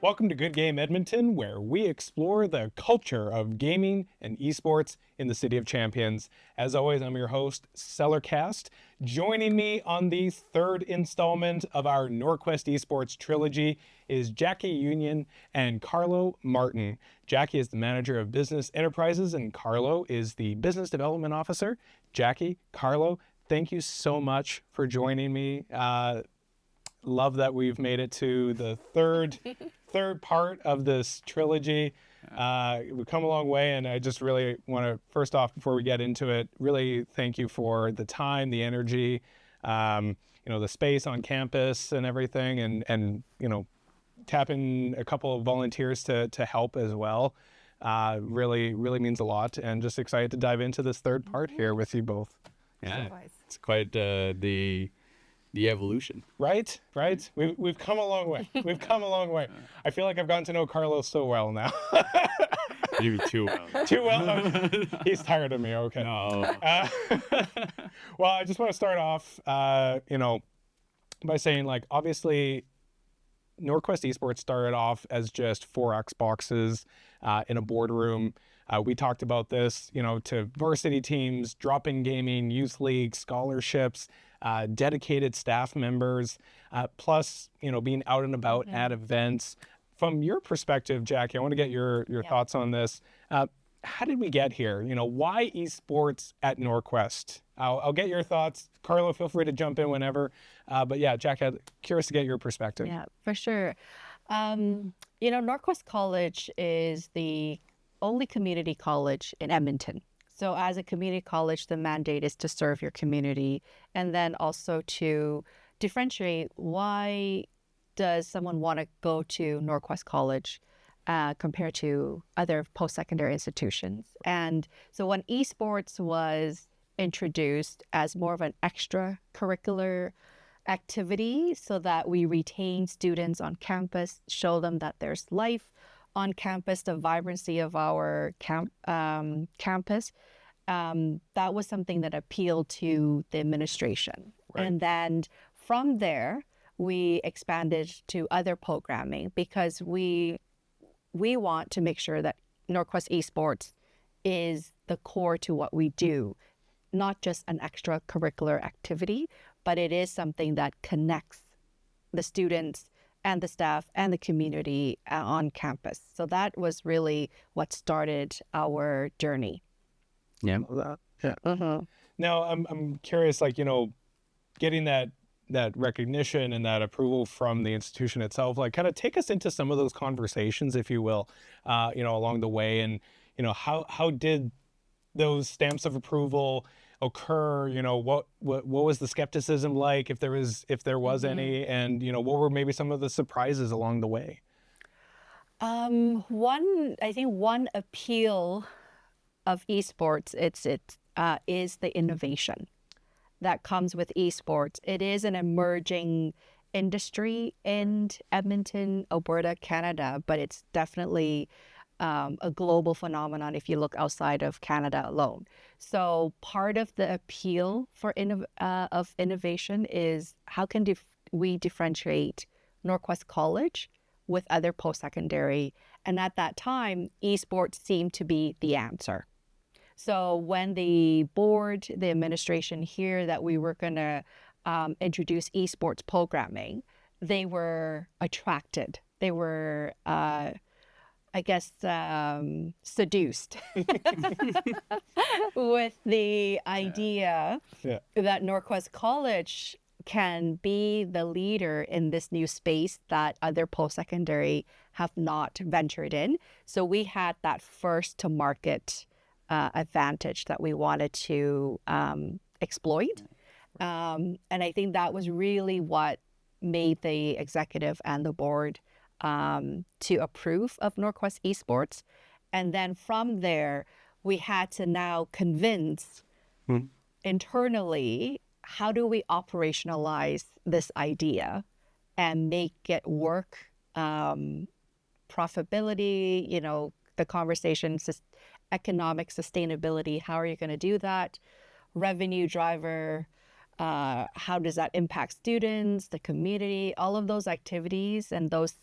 Welcome to Good Game Edmonton, where we explore the culture of gaming and esports in the City of Champions. As always, I'm your host, Cellarcast. Joining me on the third installment of our Norquest Esports trilogy is Jackie Nguyen and Carlo Martin. Jackie is the manager of business enterprises, and Carlo is the business development officer. Jackie, Carlo, thank you so much for joining me. Love that we've made it to the third part of this trilogy. We've come a long way, and I just really want to, first off, before we get into it, really thank you for the time, the energy, the space on campus and everything, and tapping a couple of volunteers to help as well. Really means a lot, and just excited to dive into this third part here with you both. Yeah, it's quite the evolution. Right. We've come a long way. I feel like I've gotten to know Carlo so well now. Maybe too well. Too well? Okay. He's tired of me. Okay. No. Well, I just want to start off, by saying, obviously, Norquest Esports started off as just 4 Xboxes in a boardroom. We talked about this, to varsity teams, drop-in gaming, youth league, scholarships, dedicated staff members, plus, being out and about at events. From your perspective, Jackie, I want to get your thoughts on this. How did we get here? Why esports at Norquest? I'll get your thoughts. Carlo, feel free to jump in whenever. But yeah, Jackie, I'm curious to get your perspective. Yeah, for sure. Norquest College is the only community college in Edmonton. So as a community college, the mandate is to serve your community, and then also to differentiate, why does someone want to go to Norquest College compared to other post-secondary institutions. And so when esports was introduced as more of an extracurricular activity so that we retain students on campus, show them that there's life on campus, the vibrancy of our campus, that was something that appealed to the administration. Right. And then from there, we expanded to other programming because we want to make sure that Norquest Esports is the core to what we do, not just an extracurricular activity, but it is something that connects the students and the staff and the community on campus. So that was really what started our journey. Yeah. Yeah. Uh-huh. Now I'm curious, getting that recognition and that approval from the institution itself, kind of take us into some of those conversations, if you will, along the way, and how did those stamps of approval occur? What was the skepticism like, if there was any, and what were maybe some of the surprises along the way? One appeal of esports is the innovation that comes with esports. It is an emerging industry in Edmonton, Alberta, Canada, but it's definitely a global phenomenon if you look outside of Canada alone. So part of the appeal for of innovation is how can we differentiate Norquest College with other post-secondary? And at that time, esports seemed to be the answer. So when the board, the administration here, that we were going to introduce esports programming, they were attracted. They were seduced with the idea that Norquest College can be the leader in this new space that other post-secondary have not ventured in. So we had that first to market advantage that we wanted to exploit. And I think that was really what made the executive and the board to approve of Norquest Esports. And then from there, we had to now convince internally, how do we operationalize this idea and make it work? Profitability, the conversations, economic sustainability, how are you going to do that? Revenue driver, how does that impact students, the community, all of those activities and those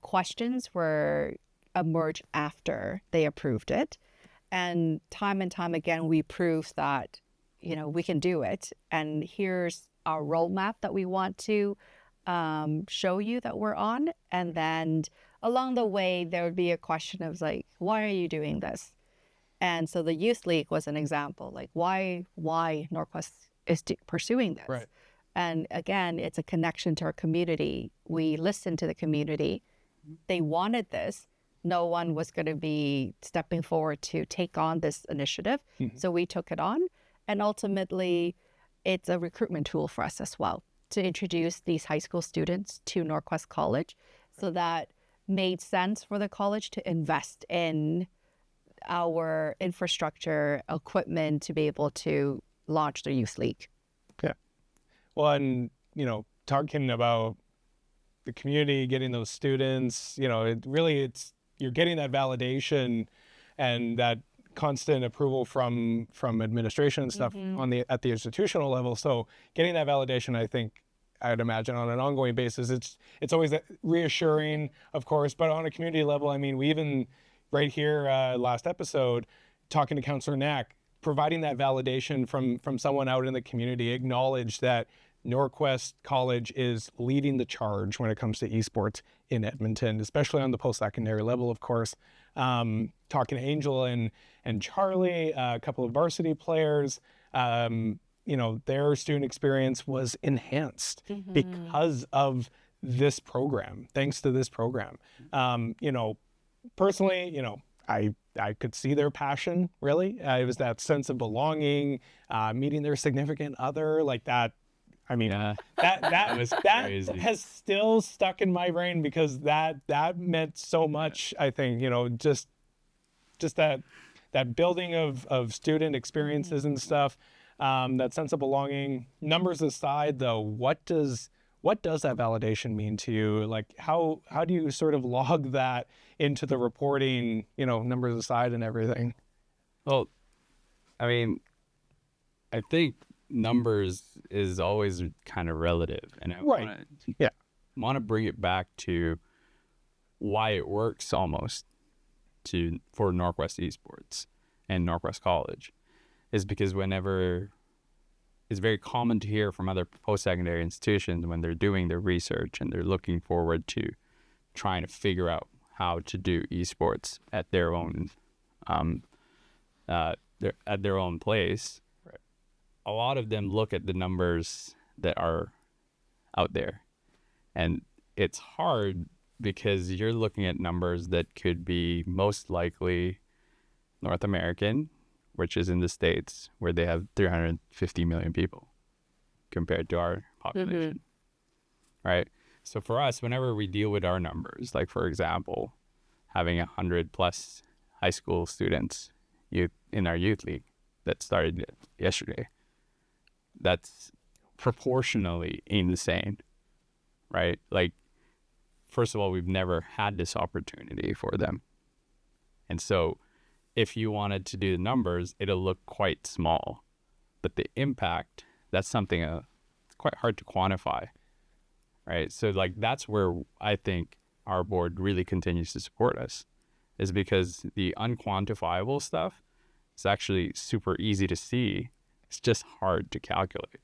questions were emerged after they approved it. And time again, we proved that, we can do it. And here's our roadmap that we want to show you that we're on. And then along the way, there would be a question of like, why are you doing this? And so the Youth League was an example, like why Norquest is pursuing this. Right. And again, it's a connection to our community. We listened to the community. They wanted this. No one was going to be stepping forward to take on this initiative. So we took it on. And ultimately, it's a recruitment tool for us as well to introduce these high school students to Norquest College. So that made sense for the college to invest in our infrastructure, equipment to be able to launch the Youth League. Okay. Well, and, talking about the community, getting those students, you're getting that validation and that constant approval from administration and stuff at the institutional level. So getting that validation, I think, I'd imagine on an ongoing basis, it's always that reassuring, of course, but on a community level, I mean, we even right here last episode, talking to Councillor Knack, providing that validation from someone out in the community, acknowledge that Norquest College is leading the charge when it comes to esports in Edmonton, especially on the post-secondary level, of course. Talking to Angel and Charlie, a couple of varsity players, their student experience was enhanced because of this program, thanks to this program. Personally, I could see their passion, really. It was that sense of belonging, meeting their significant other, like that. I mean, that has still stuck in my brain because that meant so much. I think just that building of student experiences and stuff, that sense of belonging. Numbers aside, though, what does that validation mean to you? Like, how do you sort of log that into the reporting? Numbers aside and everything. Well, I mean, I think numbers is always kind of relative, and I want to bring it back to why it works almost for Norquest Esports and Norquest College is because whenever it's very common to hear from other post-secondary institutions when they're doing their research and they're looking forward to trying to figure out how to do esports at their own at their own place. A lot of them look at the numbers that are out there, and it's hard because you're looking at numbers that could be most likely North American, which is in the States where they have 350 million people compared to our population, right? So for us, whenever we deal with our numbers, like for example, having 100 plus high school students in our youth league that started yesterday, that's proportionally insane, right? Like, first of all, we've never had this opportunity for them. And so if you wanted to do the numbers, it'll look quite small. But the impact, that's something it's quite hard to quantify, right? So like that's where I think our board really continues to support us, is because the unquantifiable stuff is actually super easy to see. It's just hard to calculate.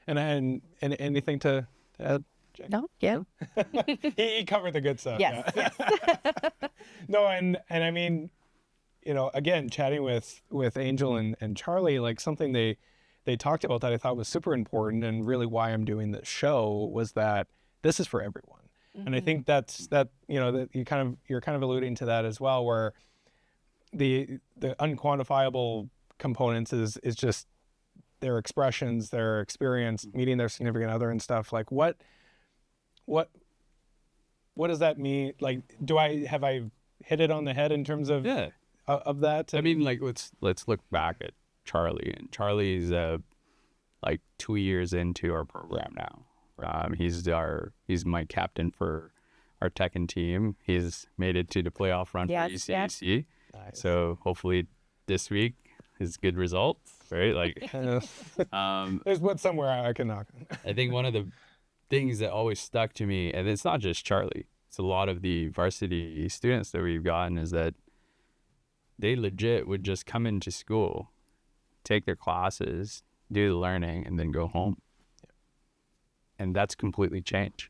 And anything to add, Jack? No, yeah. He covered the good stuff. Yes, yeah. No, and I mean, again, chatting with Angel and Charlie, like something they talked about that I thought was super important and really why I'm doing this show was that this is for everyone. And I think that you're kind of alluding to that as well, where the unquantifiable components is just their expressions, their experience, meeting their significant other and stuff. Like what does that mean? Like, have I hit it on the head in terms of of that? I mean, like let's look back at Charlie, and Charlie's like 2 years into our program now. He's my captain for our Tekken team. He's made it to the playoff run for ECAC. Nice. So hopefully this week is good results, right? Like there's somewhere I can knock. I think one of things that always stuck to me, and it's not just Charlie, it's a lot of the varsity students that we've gotten, is that they legit would just come into school, take their classes, do the learning, and then go home. And that's completely changed,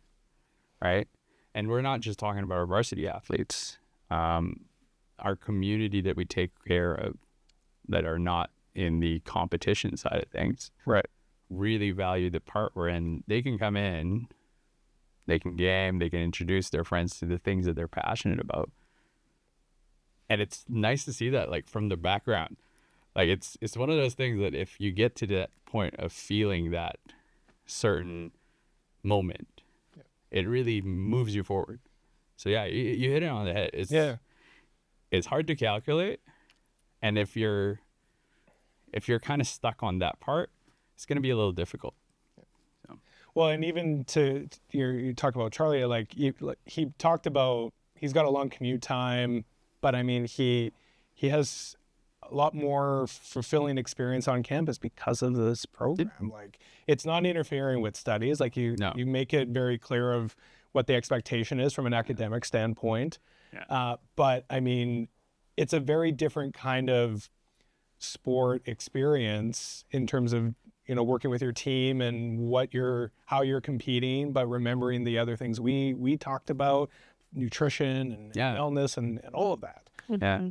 right? And we're not just talking about our varsity athletes. Our community that we take care of that are not in the competition side of things, Right. really value the part we're in. They can come in, they can game, they can introduce their friends to the things that they're passionate about. And it's nice to see that, like, from the background. Like, it's one of those things that if you get to that point of feeling that certain moment, it really moves you forward. So yeah, you hit it on the head. It's hard to calculate, and if you're kind of stuck on that part, it's going to be a little difficult. So. Well, and even you talk about Charlie, like he talked about, he's got a long commute time, but I mean, he has a lot more fulfilling experience on campus because of this program. Like, it's not interfering with studies. Like, you make it very clear of what the expectation is from an academic standpoint. Yeah. But I mean, it's a very different kind of sport experience in terms of, you know, working with your team and how you're competing, but remembering the other things we talked about, nutrition and wellness and all of that. Yeah.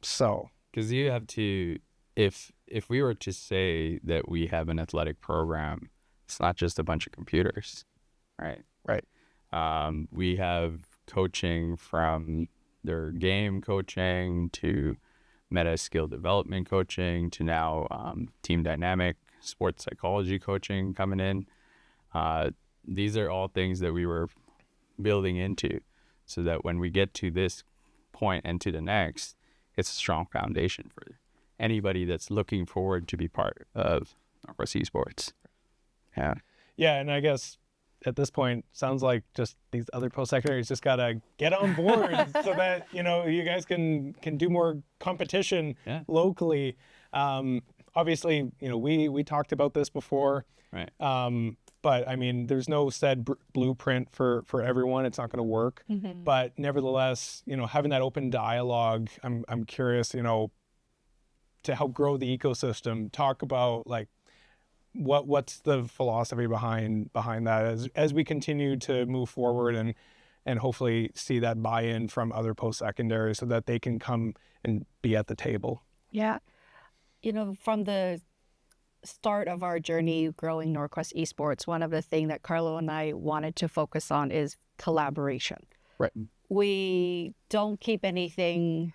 So, because you have to, if we were to say that we have an athletic program, it's not just a bunch of computers, right? Right. We have coaching from their game coaching to meta skill development coaching to now team dynamic sports psychology coaching coming in. These are all things that we were building into so that when we get to this point and to the next, it's a strong foundation for anybody that's looking forward to be part of Northwest Esports. Yeah. Yeah, and I guess at this point, sounds like just these other post-secondaries just got to get on board so that, you know, you guys can do more competition locally. Obviously, you know, we talked about this before. Right. But I mean, there's no said blueprint for everyone. It's not going to work. Mm-hmm. But nevertheless, you know, having that open dialogue, I'm curious, you know, to help grow the ecosystem. Talk about, like, what's the philosophy behind that as we continue to move forward and hopefully see that buy-in from other post-secondary so that they can come and be at the table. Yeah. You know, from the start of our journey growing Northwest Esports, one of the things that Carlo and I wanted to focus on is collaboration. Right. We don't keep anything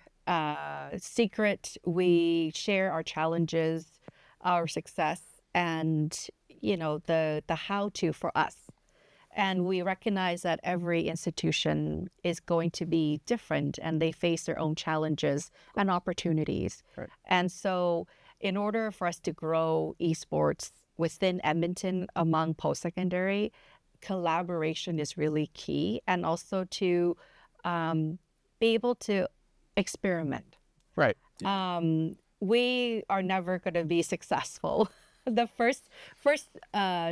secret. We share our challenges, our success, and, you know, the how-to for us. And we recognize that every institution is going to be different and they face their own challenges and opportunities. Right. And so in order for us to grow esports within Edmonton among post-secondary, collaboration is really key, and also to be able to experiment. Right. We are never going to be successful. The first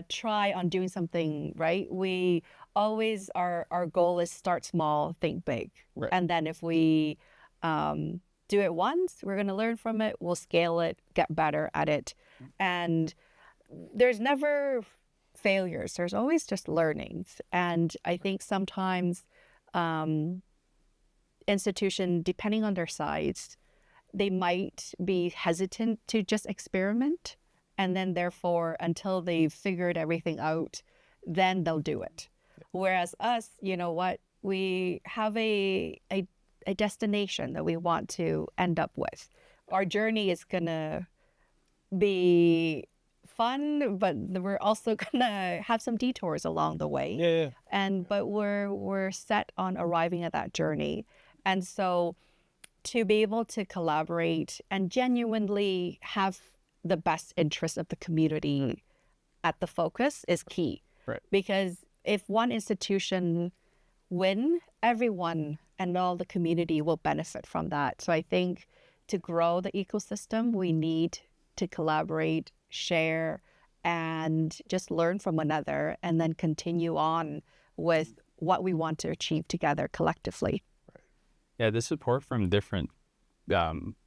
try on doing something, right? We always, our goal is start small, think big. Right. And then if we do it once, we're going to learn from it, we'll scale it, get better at it. And there's never failures. There's always just learnings. And I think sometimes institution, depending on their size, they might be hesitant to just experiment. And then therefore, until they've figured everything out, then they'll do it. Whereas us, you know what, we have a destination that we want to end up with. Our journey is going to be fun, but we're also going to have some detours along the way. Yeah. But we're set on arriving at that journey. And so to be able to collaborate and genuinely have the best interest of the community at the focus is key. Right. Because if one institution win, everyone and all the community will benefit from that. So I think to grow the ecosystem, we need to collaborate, share, and just learn from one another, and then continue on with what we want to achieve together collectively. Yeah, the support from different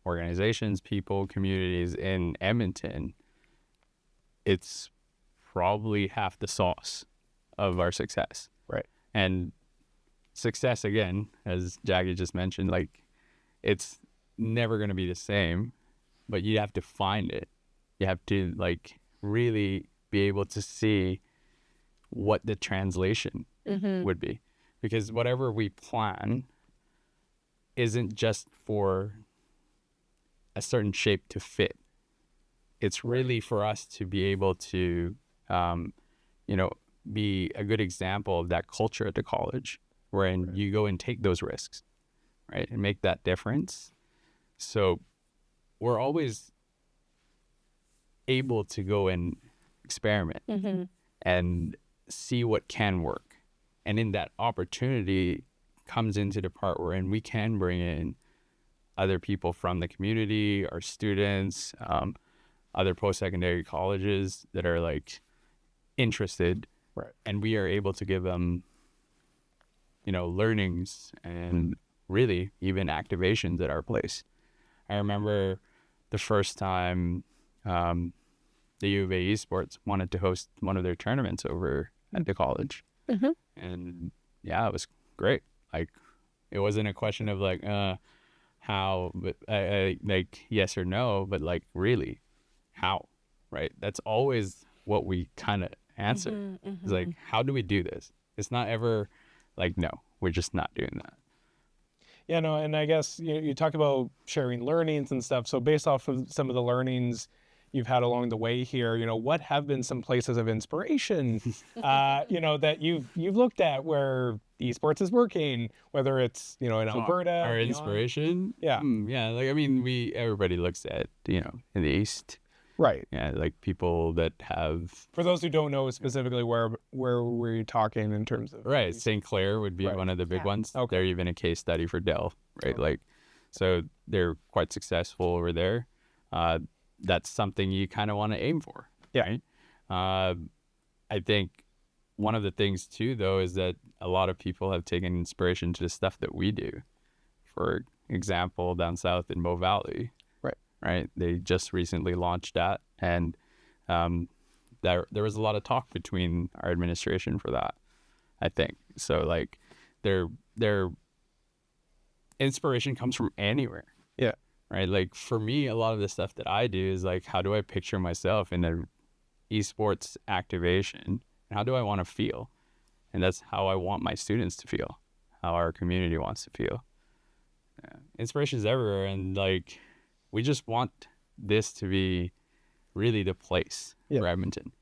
organizations, people, communities in Edmonton, it's probably half the sauce of our success. Right. And success, again, as Jackie just mentioned, like, it's never going to be the same, but you have to find it. You have to, like, really be able to see what the translation would be. Because whatever we plan isn't just for a certain shape to fit. It's really for us to be able to, be a good example of that culture at the college, wherein you go and take those risks, right, and make that difference. So we're always able to go and experiment and see what can work. And in that opportunity comes into the part wherein we can bring in other people from the community, our students, other post-secondary colleges that are like interested, Right. and we are able to give them, learnings and really even activations at our place. I remember the first time the U of A esports wanted to host one of their tournaments over at the college, and yeah, it was great. Like, it wasn't a question of like how, but like yes or no, but like really how, right? That's always what we kind of answer. It's like, how do we do this? It's not ever like, no, we're just not doing that. Yeah, no, and I guess you talk about sharing learnings and stuff. So based off of some of the learnings you've had along the way here, what have been some places of inspiration, that you've looked at where esports is working, whether it's, in Alberta. Our inspiration? Yeah. Yeah, like, I mean, everybody looks at, in the East. Right. Yeah, like people that have... For those who don't know specifically, where were you talking in terms of... Right, St. Clair would be Right. one of the big ones. Okay. They're even a case study for Dell, right? Like, so they're quite successful over there. That's something you kind of want to aim for, Yeah. right? I think one of the things, too, though, is that a lot of people have taken inspiration to the stuff that we do. For example, down south in Bow Valley, right? They just recently launched that, and there was a lot of talk between our administration for that, I think. So like their inspiration comes from anywhere. Yeah. Right? Like, for me, a lot of the stuff that I do is like, how do I picture myself in an esports activation, and how do I want to feel? And that's how I want my students to feel, how our community wants to feel. Inspiration is everywhere, and like, we just want this to be really the place for Edmonton.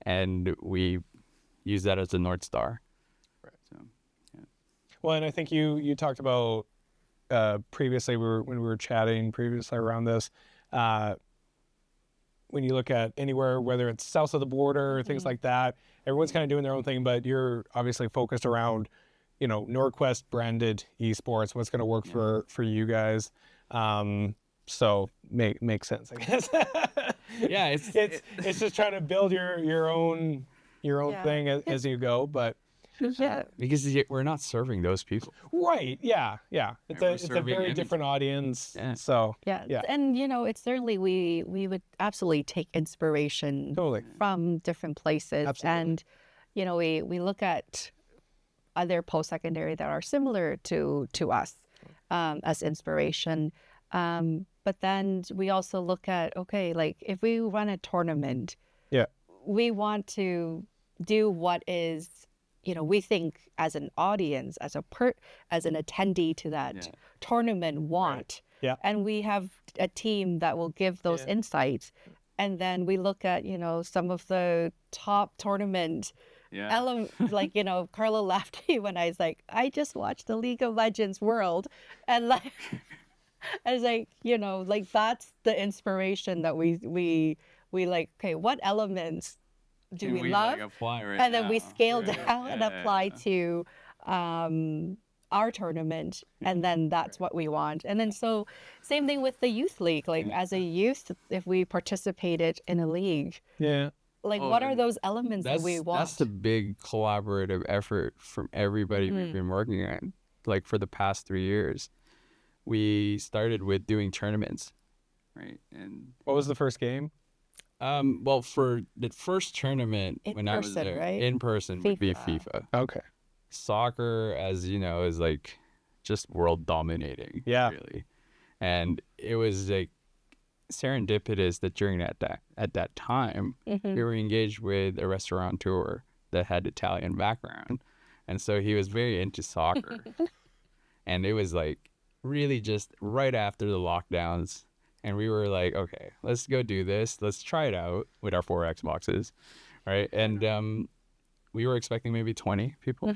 And we use that as a North Star. Right. So, yeah. Well, and I think you talked about previously, when we were chatting previously around this, when you look at anywhere, whether it's south of the border or things like that, everyone's kind of doing their own thing, but you're obviously focused around, Norquest branded esports, what's going to work for you guys. So makes sense, I guess. Yeah, it's just trying to build your own thing as you go, but because we're not serving those people. Right. Yeah. It's a very different audience. Yeah. So And it's certainly we would absolutely take inspiration from different places. Absolutely. And we look at other post-secondary that are similar to us as inspiration. But then we also look at, okay, like if we run a tournament, we want to do what is, we think as an audience, as an attendee to that tournament want. Right. Yeah. And we have a team that will give those insights. And then we look at, some of the top tournament elements, like, Carlo laughed at me when I was like, I just watched the League of Legends World. And like... I was like, like that's the inspiration that we like, okay, what elements do we love? Like, apply right and then now? we scale down and apply to our tournament. And then that's what we want. And then so same thing with the youth league. Like as a youth, if we participated in a league, Like, Oh, what are and those elements that we want? That's the big collaborative effort from everybody we've been working on. Like for the past 3 years, we started with doing tournaments, right? And What was the first game? well, for the first tournament In when I was person, there, right? in person would be FIFA. FIFA. Okay. Soccer, as you know, is like just world dominating. Yeah. Really, and it was like serendipitous that during at that time we were engaged with a restaurateur that had Italian background, and so he was very into soccer. And it was like really just right after the lockdowns, and we were like, okay, let's go do this, let's try it out with our 4 Xboxes, right? And we were expecting maybe 20 people.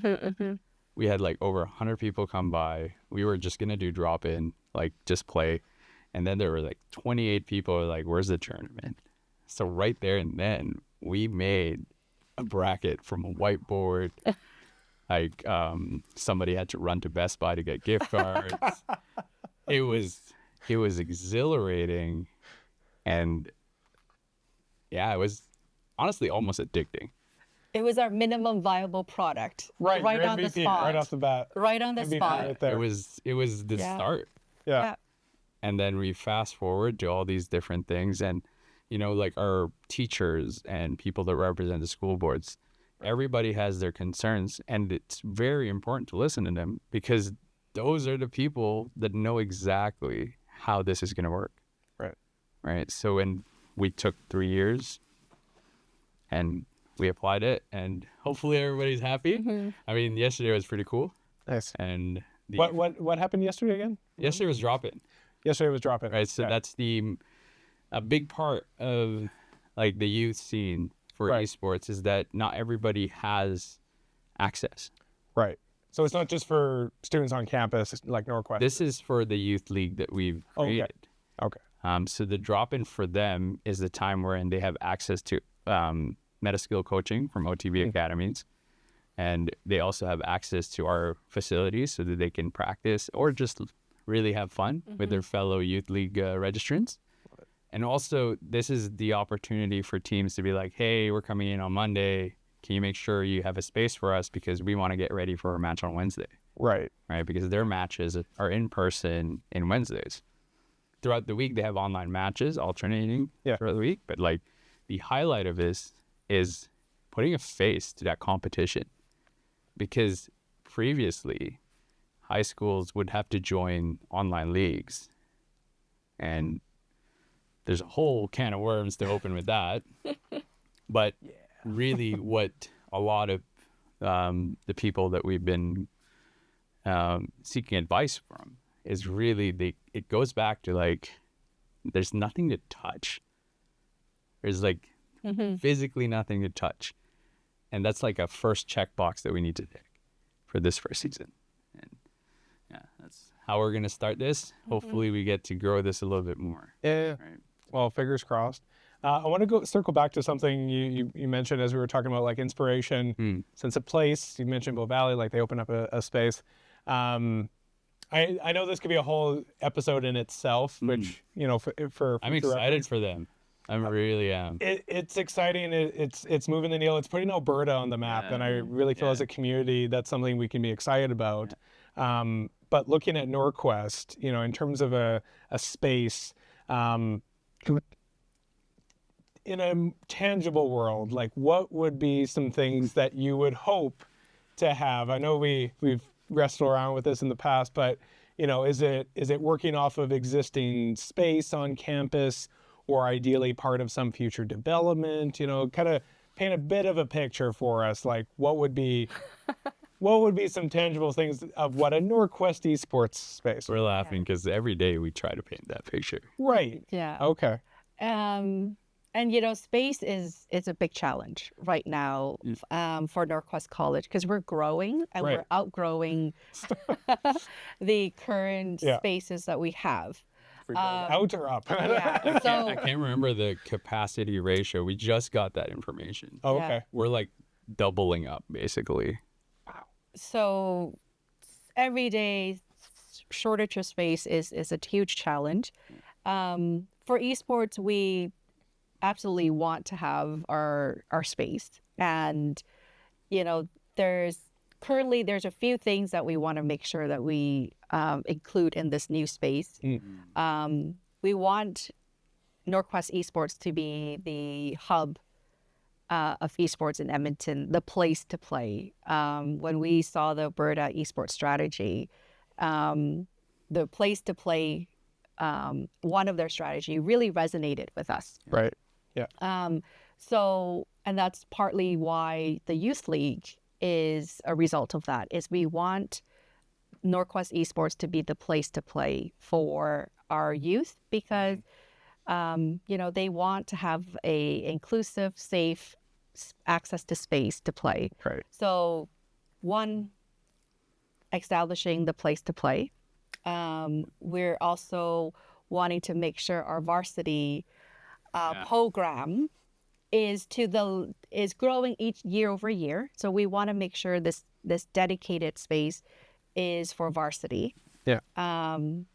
We had like over 100 people come by. We were just gonna do drop in, like just play. And then there were like 28 people were like, where's the tournament? So right there and then we made a bracket from a whiteboard. Like somebody had to run to Best Buy to get gift cards. it was exhilarating, and yeah, it was honestly almost addicting. It was our minimum viable product. Right. Right your on the MVP, spot. right off the bat. Right on the MVP spot. right there. It was the Yeah. start. Yeah. And then we fast forward to all these different things, and like our teachers and people that represent the school boards, everybody has their concerns, and it's very important to listen to them because those are the people that know exactly how this is going to work. Right. So when we took 3 years and we applied it, and hopefully everybody's happy. I mean, yesterday was pretty cool. Nice. And What happened yesterday again? yesterday was drop-in. Yesterday was drop-in. Right. So that's a big part of like the youth scene for esports is that not everybody has access. Right. So it's not just for students on campus like Norquest. This is for the youth league that we've created. Okay. So the drop-in for them is the time wherein they have access to meta-skill coaching from OTB academies. And they also have access to our facilities so that they can practice or just really have fun with their fellow youth league registrants. And also, this is the opportunity for teams to be like, hey, we're coming in on Monday. Can you make sure you have a space for us because we want to get ready for our match on Wednesday? Right. Right, because their matches are in person in Wednesdays. Throughout the week, they have online matches alternating throughout the week. But like the highlight of this is putting a face to that competition. Because previously, high schools would have to join online leagues. And there's a whole can of worms to open with that. But really what a lot of the people that we've been seeking advice from is really it goes back to like, there's nothing to touch. There's like physically nothing to touch. And that's like a first checkbox that we need to tick for this first season. And yeah, that's how we're going to start this. Hopefully we get to grow this a little bit more. Yeah. Right. Well, fingers crossed. I want to circle back to something you mentioned as we were talking about like inspiration. Since a place, you mentioned Bow Valley, like they open up a space. I know this could be a whole episode in itself, which, for I'm excited for them. I really am. It's exciting. It's moving the needle. It's putting Alberta on the map. And I really feel as a community, that's something we can be excited about. But looking at Norquest, in terms of a space, in a tangible world, like what would be some things that you would hope to have? I know we've wrestled around with this in the past, but is it working off of existing space on campus, or ideally part of some future development? Kind of paint a bit of a picture for us. Like what would be some tangible things of what a Norquest esports space? We're laughing because every day we try to paint that picture. Right. Yeah. Okay. And space is a big challenge right now for Norquest College because we're growing and we're outgrowing the current spaces that we have. Out or up? Yeah. So I can't remember the capacity ratio. We just got that information. Oh, okay. We're like doubling up basically. So every day shortage of space is a huge challenge. For esports, we absolutely want to have our space. And, you know, there's a few things that we want to make sure that we include in this new space. We want Norquest Esports to be the hub of esports in Edmonton, the place to play. When we saw the Alberta esports strategy, the place to play, one of their strategy really resonated with us. Right. Yeah. So, and that's partly why the youth league is a result of that, is we want Norquest Esports to be the place to play for our youth, because, you know, they want to have a inclusive, safe access to space to play. Right. So, one, establishing the place to play. We're also wanting to make sure our varsity program is growing each year over year. So we want to make sure this dedicated space is for varsity. Yeah. And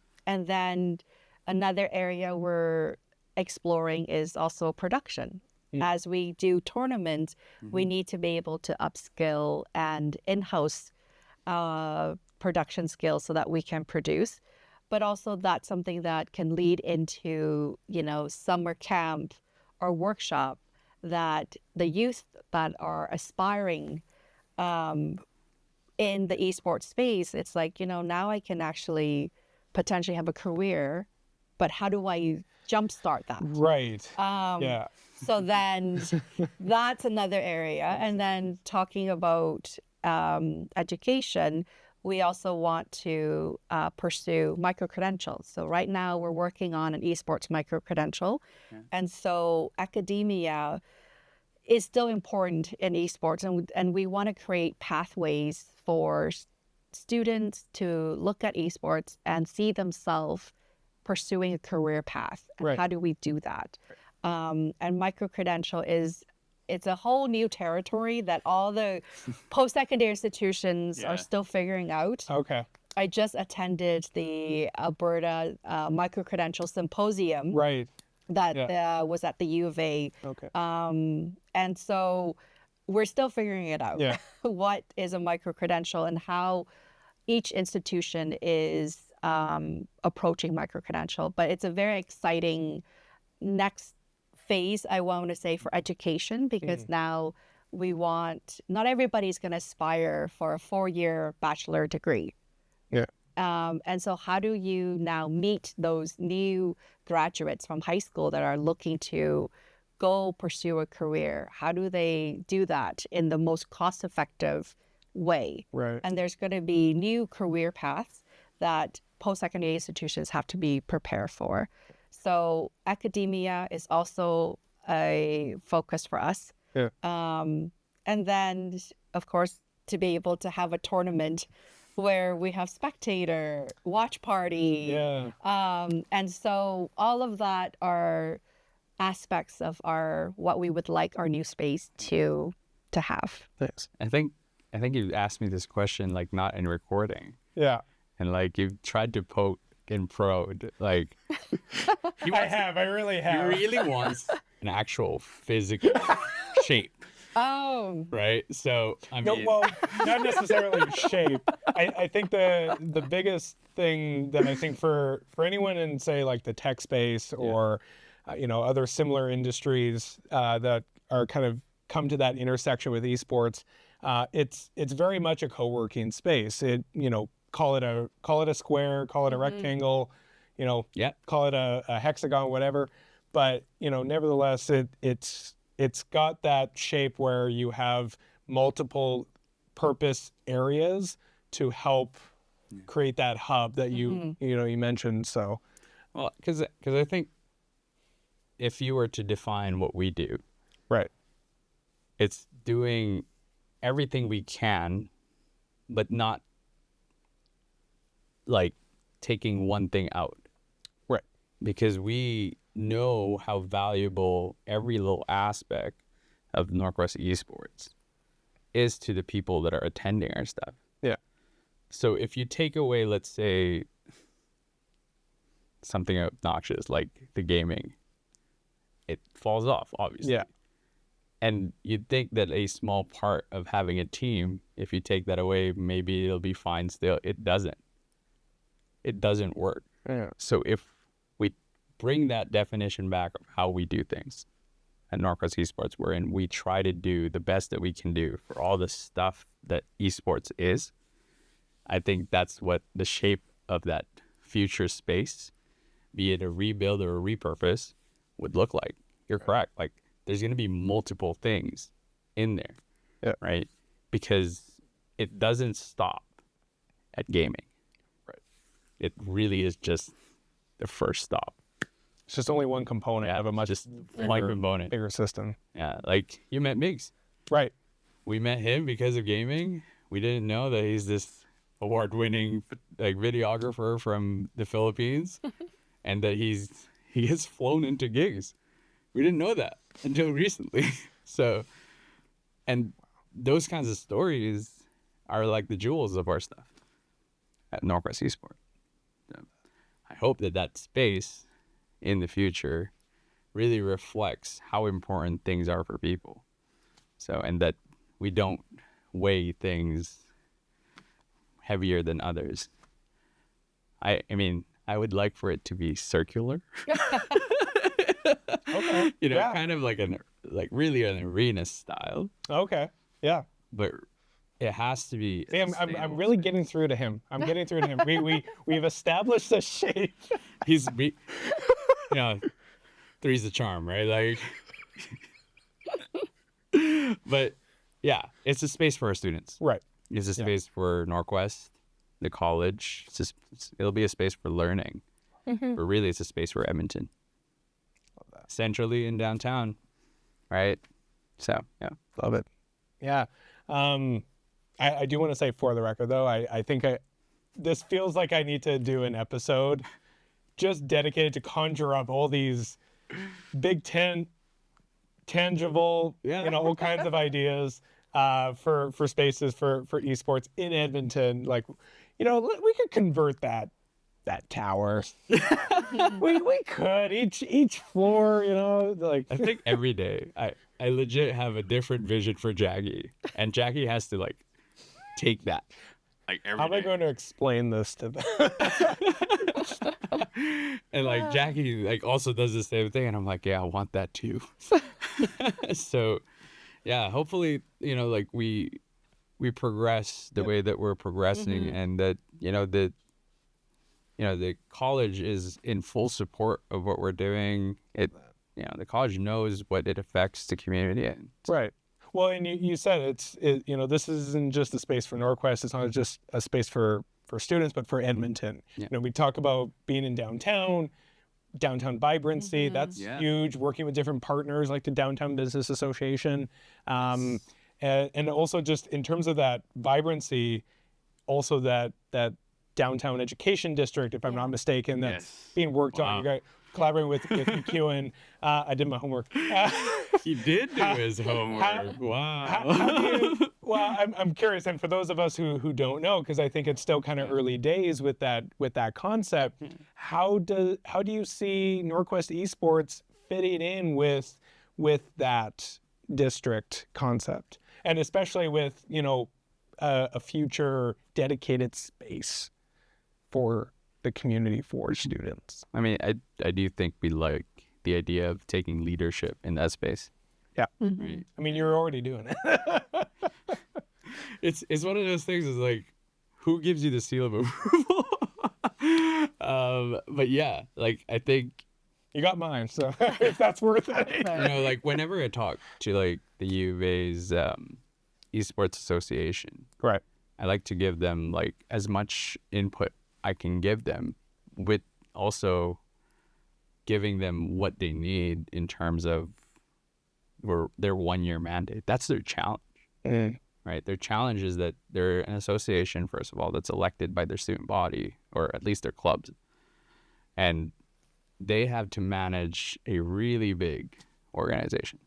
then another area we're exploring is also production. As we do tournaments, we need to be able to upskill and in-house production skills so that we can produce. But also that's something that can lead into, you know, summer camp or workshop, that the youth that are aspiring in the esports space, it's like, you know, now I can actually potentially have a career, but how do I jumpstart that? Right. Yeah. So then that's another area. And then talking about education, we also want to pursue micro-credentials. So right now we're working on an esports micro-credential. Yeah. And so academia is still important in esports. And we want to create pathways for students to look at esports and see themselves pursuing a career path. And right. How do we do that? Right. And micro-credential it's a whole new territory that all the post-secondary institutions are still figuring out. Okay. I just attended the Alberta Micro-Credential Symposium. Right. That was at the U of A. Okay. And so we're still figuring it out. Yeah. What is a micro-credential and how each institution is approaching micro-credential. But it's a very exciting next phase, I want to say, for education, because now we want, not everybody's going to aspire for a 4-year bachelor degree. Yeah. And so how do you now meet those new graduates from high school that are looking to go pursue a career? How do they do that in the most cost-effective way? Right. And there's going to be new career paths that post-secondary institutions have to be prepared for. So academia is also a focus for us. Yeah. And then, of course, to be able to have a tournament where we have spectator, watch party. Yeah. And so all of that are aspects of what we would like our new space to have. Thanks. I think you asked me this question like not in recording. Yeah. And like you've tried to poke in prode, like I really have. He really wants an actual physical shape. Oh. Right. So I mean, no, well, not necessarily shape. I think the biggest thing that I think for anyone in, say, like the tech space or you know, other similar industries that are kind of come to that intersection with esports, it's very much a co-working space. It, you know, call it a square, call it a rectangle, you know, call it a hexagon, whatever. But, you know, nevertheless, it's got that shape where you have multiple purpose areas to help create that hub that you mentioned. So, well, because I think if you were to define what we do, right, it's doing everything we can, but not like taking one thing out. Right. Because we know how valuable every little aspect of Norquest Esports is to the people that are attending our stuff. Yeah. So if you take away, let's say, something obnoxious like the gaming, it falls off, obviously. Yeah. And you'd think that a small part of having a team, if you take that away, maybe it'll be fine still. It doesn't. It doesn't work. Yeah. So if we bring that definition back of how we do things at Northwest Esports, wherein we try to do the best that we can do for all the stuff that esports is, I think that's what the shape of that future space, be it a rebuild or a repurpose, would look like. You're correct. Like, there's going to be multiple things in there, yeah, right? Because it doesn't stop at gaming. Right. It really is just the first stop. It's just only one component of a much just one component. bigger system. Yeah, like you met Migs. Right. We met him because of gaming. We didn't know that he's this award-winning like videographer from the Philippines, and that he gets flown into gigs. We didn't know that until recently. So, and those kinds of stories are like the jewels of our stuff at Northwest Esports. So I hope that space in the future really reflects how important things are for people. So, and that we don't weigh things heavier than others. I mean, I would like for it to be circular. Okay. You know, yeah. kind of like really an arena style. Okay. Yeah. But it has to be. See, I'm really getting through to him. I'm getting through to him. We've established a shape. You know, three's the charm, right? Like, but yeah, it's a space for our students. Right. It's a space for Northwest, the college. It'll be a space for learning. Mm-hmm. But really, it's a space for Edmonton. Love that. Centrally in downtown, right? So, yeah. Love it. Yeah. I do want to say, for the record, though, I think this feels like I need to do an episode just dedicated to conjure up all these big tangible, all kinds of ideas for spaces for esports in Edmonton. Like, we could convert that tower. we could each floor, like. I think every day I legit have a different vision for Jackie, and Jackie has to like take that. Like every How am I day. going to explain this to them? And like Jackie like also does the same thing, and I'm like, yeah, I want that too. So yeah, hopefully, like we progress the way that we're progressing, and that the college is in full support of what we're doing. The college knows what it affects the community. And right. Well, and you said this isn't just a space for Northwest. It's not just a space for students, but for Edmonton. Yeah. We talk about being in downtown vibrancy. That's huge. Working with different partners like the Downtown Business Association, and also just in terms of that vibrancy, also that downtown education district, if I'm not mistaken, that's being worked on. You guys collaborating with Nguyen. I did my homework. He did do his homework. Well, I'm curious, and for those of us who don't know, because I think it's still kind of early days with that concept. How do you see Northwest Esports fitting in with that district concept, and especially with a future dedicated space for the community for students? I mean, I do think we like the idea of taking leadership in that space. Yeah. Mm-hmm. Right? I mean, you're already doing it. It's one of those things. Is like, who gives you the seal of approval? But yeah, like I think you got mine. So if that's worth it, like whenever I talk to like the U of A's esports association, right? I like to give them like as much input I can give them, with also giving them what they need in terms of their 1-year mandate. That's their challenge, right? Their challenge is that they're an association, first of all, that's elected by their student body, or at least their clubs. And they have to manage a really big organization.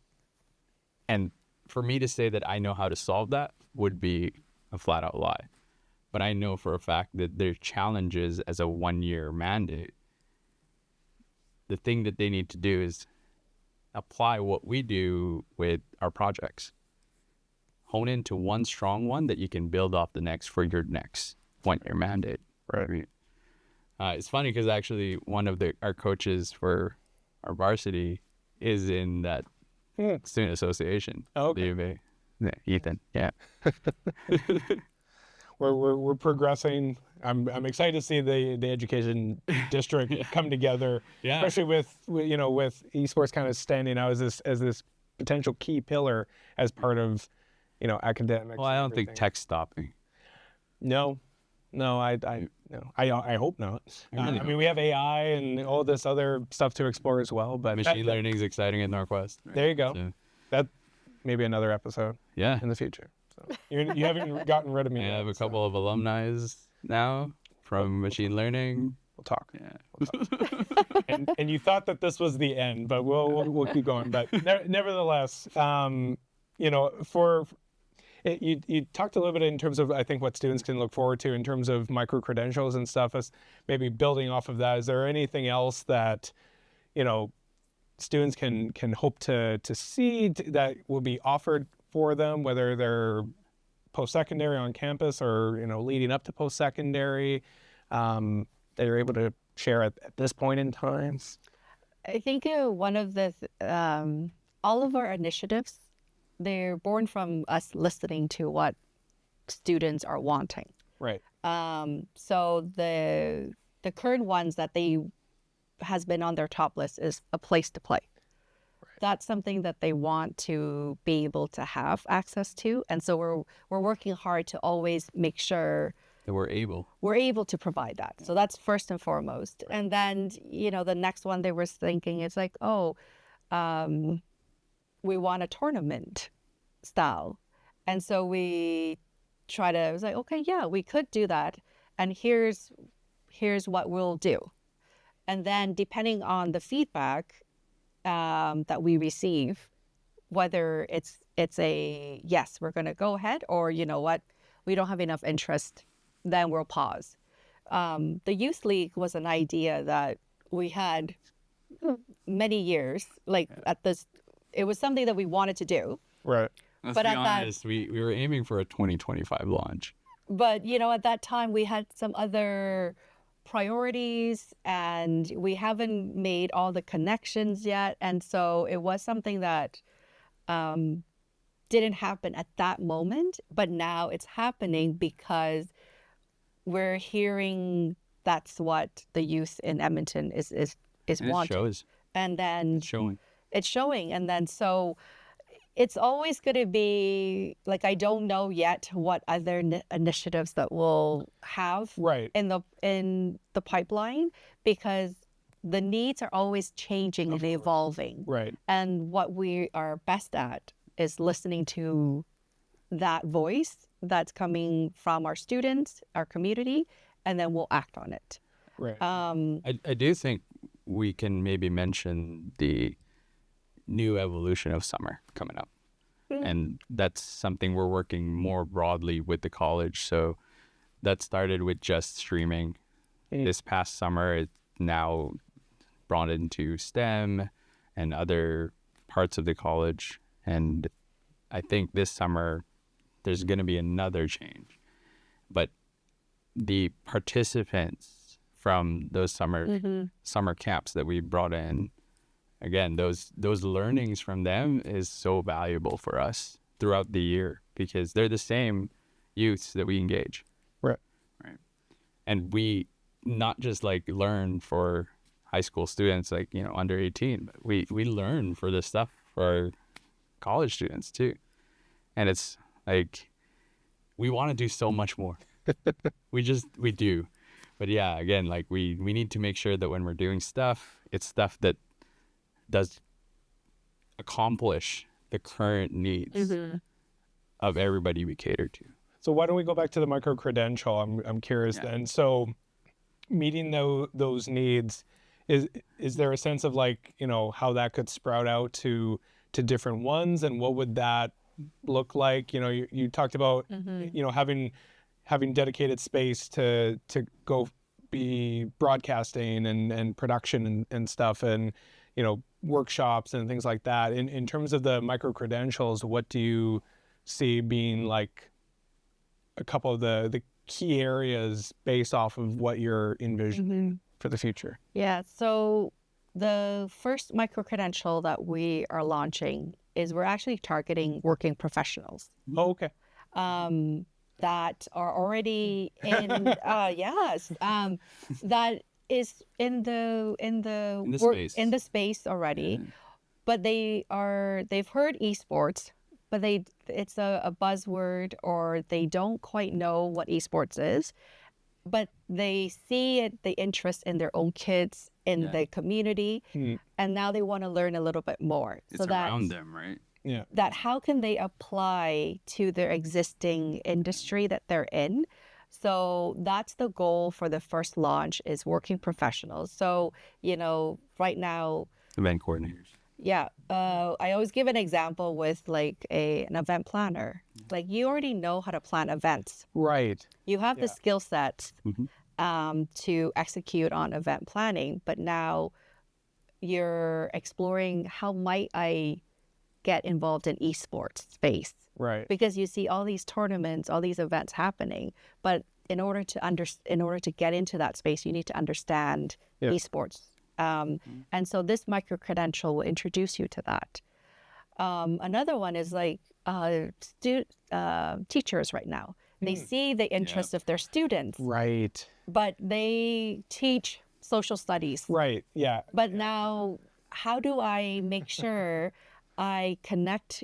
And for me to say that I know how to solve that would be a flat out lie. But I know for a fact that their challenges as a 1-year mandate, the thing that they need to do is apply what we do with our projects. Hone into one strong one that you can build off the next for your next one-year mandate. Right. It's funny because actually one of our coaches for our varsity is in that student association. Okay. The U of A. Yeah, Ethan. Yeah. We're progressing. I'm excited to see the education district come together, especially with esports kind of standing out as this potential key pillar as part of academics. Well, I don't think tech's stopping. No, I hope not. I mean, we have AI and all this other stuff to explore as well. But machine learning is exciting at Northwest. Right? There you go. So, that maybe another episode. Yeah. In the future. So you haven't gotten rid of me. I yet, have a couple of alumni now from machine learning. We'll talk. Yeah. We'll talk. and you thought that this was the end, but we'll keep going. But nevertheless, you talked a little bit in terms of, I think, what students can look forward to in terms of micro-credentials and stuff, as maybe building off of that. Is there anything else that, students can hope to see that will be offered for them, whether they're post-secondary on campus or, leading up to post-secondary, that you're able to share at this point in time? I think one of the, all of our initiatives, they're born from us listening to what students are wanting. Right. So the current ones that has been on their top list is a place to play. Right. That's something that they want to be able to have access to, and so we're working hard to always make sure that we're able to provide that. So that's first and foremost. Right. And then the next one they were thinking is like, we want a tournament style. And so we I was like, okay, yeah, we could do that. And here's what we'll do. And then depending on the feedback that we receive, whether it's a, yes, we're going to go ahead, or you know what, we don't have enough interest, then we'll pause. The Youth League was an idea that we had many years, it was something that we wanted to do. Right. Let's be honest, we were aiming for a 2025 launch. But, at that time we had some other priorities and we haven't made all the connections yet. And so it was something that didn't happen at that moment, but now it's happening because we're hearing that's what the youth in Edmonton is wanting. It shows. And then it's showing. And then so it's always going to be like, I don't know yet what other initiatives that we'll have in the pipeline, because the needs are always changing and evolving. Right. And what we are best at is listening to that voice that's coming from our students, our community, and then we'll act on it. Right. I do think we can maybe mention the new evolution of summer coming up. And that's something we're working more broadly with the college. So that started with just streaming. This past summer, it's now brought into STEM and other parts of the college. And I think this summer, there's going to be another change. But the participants from those summer camps that we brought in, again, those learnings from them is so valuable for us throughout the year, because they're the same youths that we engage. Right. And we not just learn for high school students, under 18, but we learn for this stuff for our college students too. And it's we want to do so much more. we do. But yeah, again, we need to make sure that when we're doing stuff, it's stuff that does accomplish the current needs of everybody we cater to. So why don't we go back to the micro-credential? I'm curious then. So meeting those needs, is there a sense of how that could sprout out to different ones, and what would that look like? You talked about having dedicated space to go be broadcasting and production and stuff, and workshops and things like that. In terms of the micro credentials, what do you see being like a couple of the key areas based off of what you're envisioning for the future? Yeah. So the first micro credential that we are launching is we're actually targeting working professionals. Oh, okay. That are already in yes, that is in the space already, but they've heard esports, but it's a buzzword, or they don't quite know what esports is, but they see the interest in their own kids in the community, and now they want to learn a little bit more. It's around them, right? Yeah. That how can they apply to their existing industry that they're in. So that's the goal for the first launch, is working professionals. So, right now, Event coordinators. Yeah. I always give an example with like an event planner. Like, you already know how to plan events. Right. You have the skill sets to execute on event planning, but now you're exploring how might I get involved in esports space. Right. Because you see all these tournaments, all these events happening, but in order to get into that space, you need to understand esports. And so this micro credential will introduce you to that. Another one is like teachers right now. They see the interest of their students. Right. But they teach social studies. Right. Yeah. But now, how do I make sure I connect,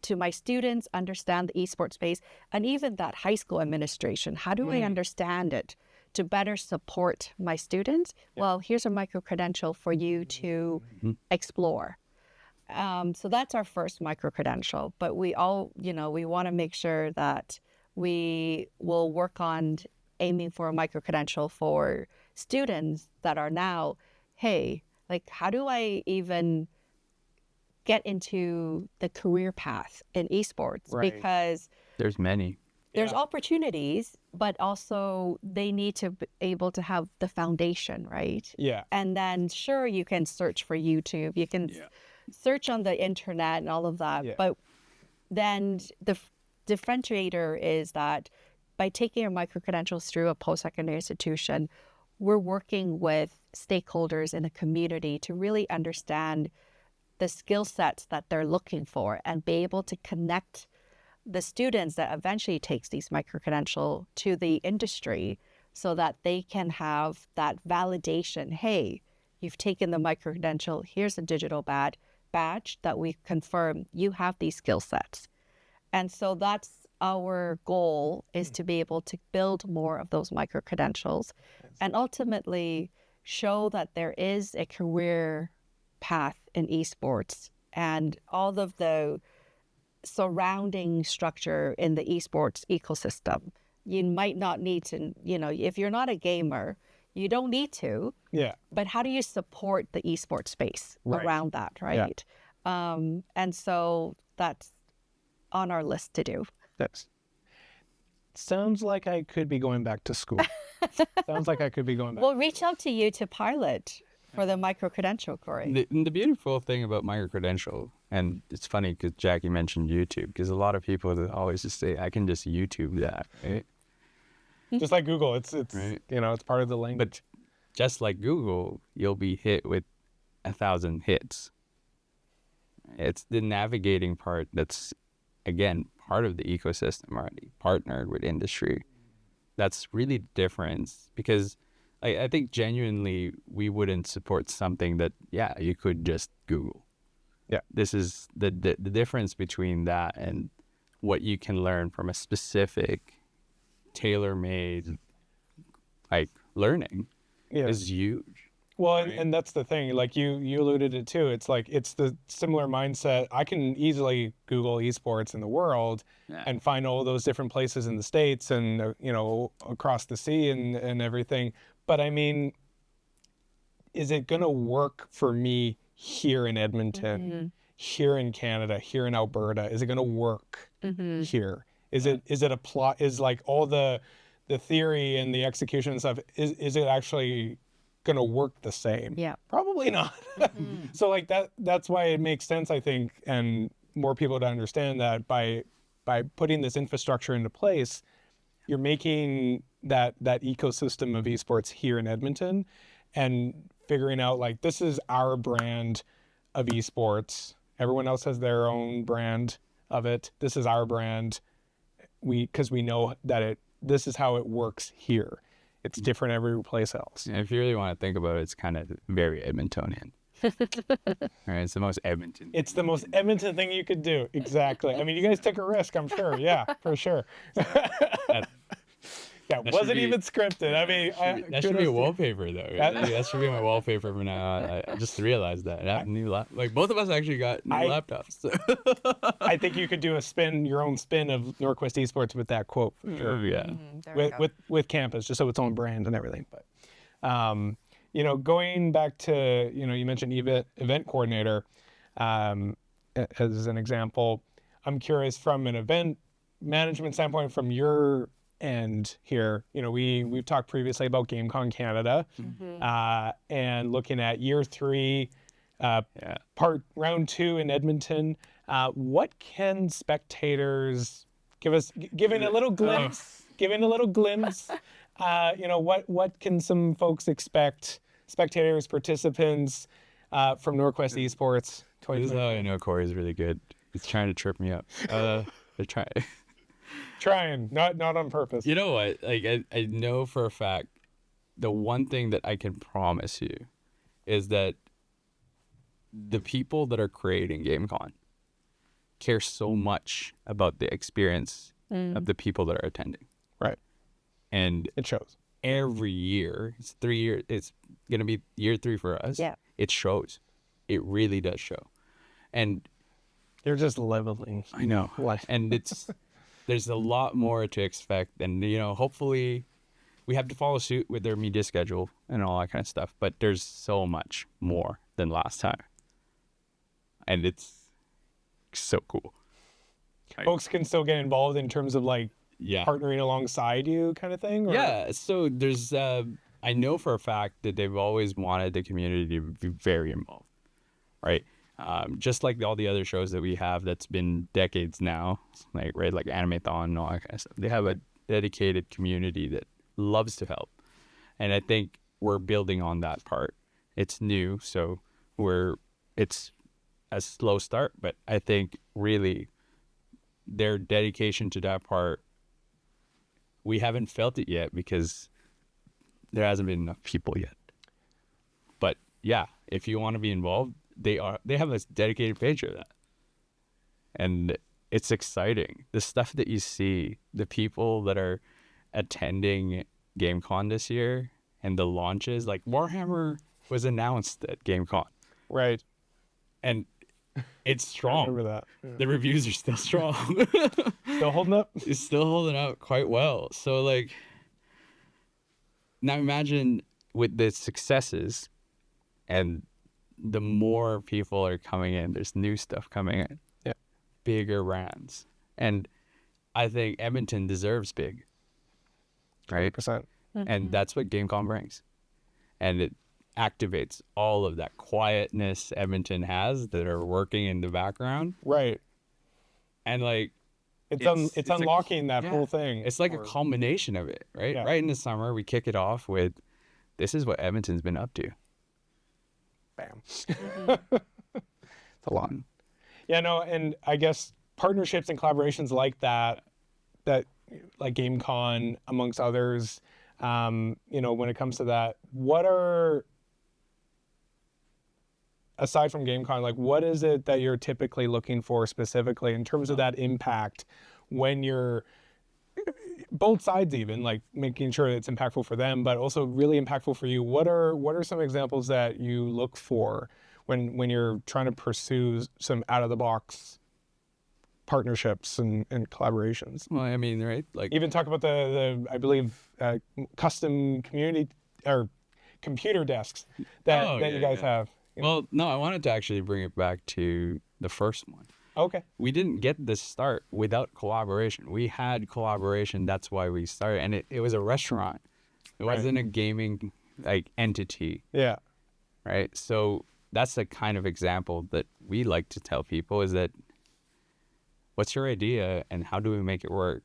to my students, understand the esports space, and even that high school administration? How do I understand it to better support my students? Well, here's a micro credential for you to explore. So that's our first micro credential. But we all, we want to make sure that we will work on aiming for a micro credential for students that are now, hey, like, how do I even get into the career path in esports? Right. Because there's many. There's opportunities, but also they need to be able to have the foundation, right? Yeah. And then, sure, you can search for YouTube, you can search on the internet and all of that. Yeah. But then the differentiator is that by taking our micro credentials through a post-secondary institution, we're working with stakeholders in the community to really understand the skill sets that they're looking for and be able to connect the students that eventually takes these micro-credential to the industry so that they can have that validation. Hey, you've taken the micro-credential. Here's a digital badge that we confirm you have these skill sets. And so that's our goal, is to be able to build more of those micro-credentials and ultimately show that there is a career path in esports, and all of the surrounding structure in the esports ecosystem. You might not need to, if you're not a gamer, you don't need to. Yeah. But how do you support the esports space around that, right? Yeah. And so that's on our list to do. That sounds like I could be going back to school. Sounds like I could be going back. We'll reach out to you to pilot for the micro-credential, Corey. The beautiful thing about micro-credential, and it's funny because Jackie mentioned YouTube, because a lot of people always just say, I can just YouTube that, right? Just like Google, it's right. It's part of the language. But just like Google, you'll be hit with 1,000 hits. It's the navigating part that's, again, part of the ecosystem already, partnered with industry. That's really the difference, because I think genuinely we wouldn't support something that, you could just Google. Yeah. This is the difference between that and what you can learn from a specific tailor-made learning is huge. Well, right? and that's the thing, like you alluded it too. It's like, it's the similar mindset. I can easily Google esports in the world and find all those different places in the States and, across the sea and everything. But I mean, is it going to work for me here in Edmonton, here in Canada, here in Alberta? Is it going to work here? Is it a plot? Is like all the theory and the execution and stuff, is it actually going to work the same? Yeah. Probably not. So like that's why it makes sense, I think, and more people to understand that by putting this infrastructure into place, you're making that ecosystem of esports here in Edmonton and figuring out like, this is our brand of esports. Everyone else has their own brand of it. This is our brand. Because we know that this is how it works here. It's different every place else. And if you really want to think about it, it's kind of very Edmontonian. Right? It's the most Edmonton. It's the most Edmonton thing you could do. Exactly. I mean, you guys took a risk, I'm sure. Yeah, for sure. That wasn't even scripted. I mean, that should be a wallpaper, though. Right? That should be my wallpaper for now. I just realized that. I have a new like both of us actually got new laptops. So. I think you could do your own spin of Norquest Esports with that quote. For sure. Yeah. With campus, just so its own brand and everything. But going back to you mentioned event coordinator as an example. I'm curious from an event management standpoint, from your end here, we've talked previously about GameCon Canada, and looking at year 3, round 2 in Edmonton. What can spectators giving a little glimpse? What can some folks expect? Spectators, participants from Norquest Esports. This is how I know Corey's really good. He's trying to trip me up. They're trying, not on purpose. You know what? Like I know for a fact, the one thing that I can promise you is that the people that are creating GameCon care so much about the experience of the people that are attending. Right. And it shows. Every year, it's 3 years. It's gonna be year 3 for us. Yeah. It shows. It really does show. And you're just leveling. I know. Life. And there's a lot more to expect, and hopefully we have to follow suit with their media schedule and all that kind of stuff, but there's so much more than last time, and it's so cool. Folks can still get involved in terms of partnering alongside you kind of thing, or? Yeah, so there's I know for a fact that they've always wanted the community to be very involved, right? Just like all the other shows that we have that's been decades now, like Animathon and all that kind of stuff. They have a dedicated community that loves to help. And I think we're building on that part. It's new, so it's a slow start, but I think really their dedication to that part, we haven't felt it yet because there hasn't been enough people yet. But yeah, if you want to be involved, they have a dedicated page for that, and it's exciting. The stuff that you see, the people that are attending GameCon this year, and the launches, like Warhammer was announced at GameCon, right? And it's strong. I remember that. Yeah. The reviews are still strong. Still holding up. It's still holding up quite well. So now imagine with the successes and the more people are coming in, there's new stuff coming in. Yeah. Bigger brands. And I think Edmonton deserves big. Right? 100%. And that's what GameCon brings. And it activates all of that quietness Edmonton has that are working in the background. Right. And it's unlocking that whole thing. It's like a culmination of it, right? Yeah. Right in the summer, we kick it off with, this is what Edmonton's been up to. Bam. It's a lot. Yeah, no, and I guess partnerships and collaborations like that like GameCon, amongst others, when it comes to that, what are, aside from GameCon, what is it that you're typically looking for specifically in terms of that impact when you're, both sides even, making sure that it's impactful for them, but also really impactful for you? What are some examples that you look for when you're trying to pursue some out-of-the-box partnerships and collaborations? Well, I mean, right? Even talk about the I believe, custom community or computer desks that you guys have. Well, no, I wanted to actually bring it back to the first one. Okay. We didn't get this start without collaboration. We had collaboration. That's why we started. And it was a restaurant. It wasn't a gaming like entity. Yeah. Right. So that's the kind of example that we like to tell people is that what's your idea and how do we make it work?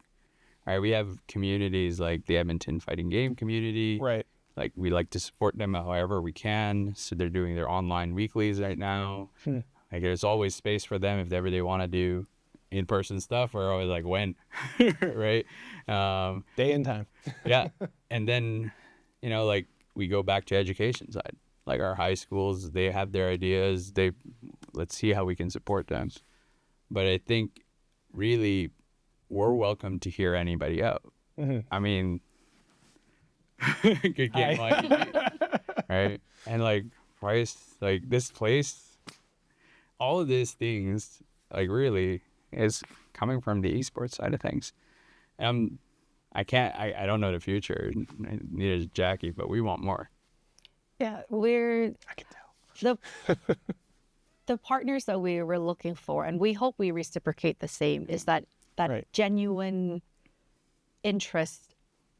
All right. We have communities like the Edmonton Fighting Game community. Right. Like we like to support them however we can. So they're doing their online weeklies right now. Like there's always space for them if ever they want to do in-person stuff. We're always like, when? Right. Day and time. Yeah. And then, you know, like we go back to education side. Like our high schools, they have their ideas. Let's see how we can support them. But I think really we're welcome to hear anybody out. I mean, good game, right? And like price, like this place, all of these things, like really is coming from the esports side of things. I don't know the future. Neither does Jackie, but we want more. Yeah, I can tell. the partners that we were looking for, and we hope we reciprocate the same, is that Right. genuine interest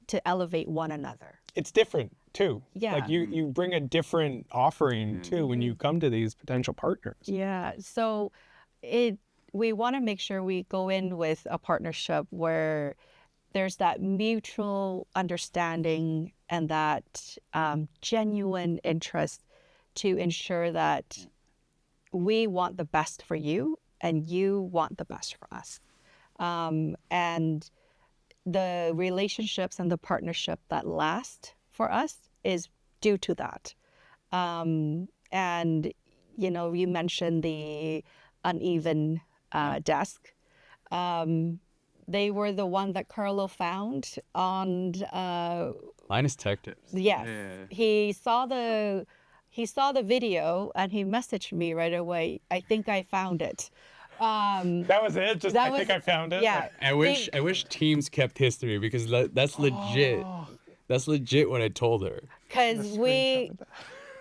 to elevate one another. It's different too. Yeah. Like you bring a different offering too when you come to these potential partners. Yeah. So we want to make sure we go in with a partnership where there's that mutual understanding and that genuine interest to ensure that we want the best for you and you want the best for us. And the relationships and the partnership that last for us is due to that. And, you know, you mentioned the uneven desk. They were the one that Carlo found on Linus Tech Tips. yes. Yeah. He saw the video and he messaged me right away. I think I found it. That was it. Just I think I found it. Yeah. I wish teams kept history because that's legit. That's legit what I told her. Because we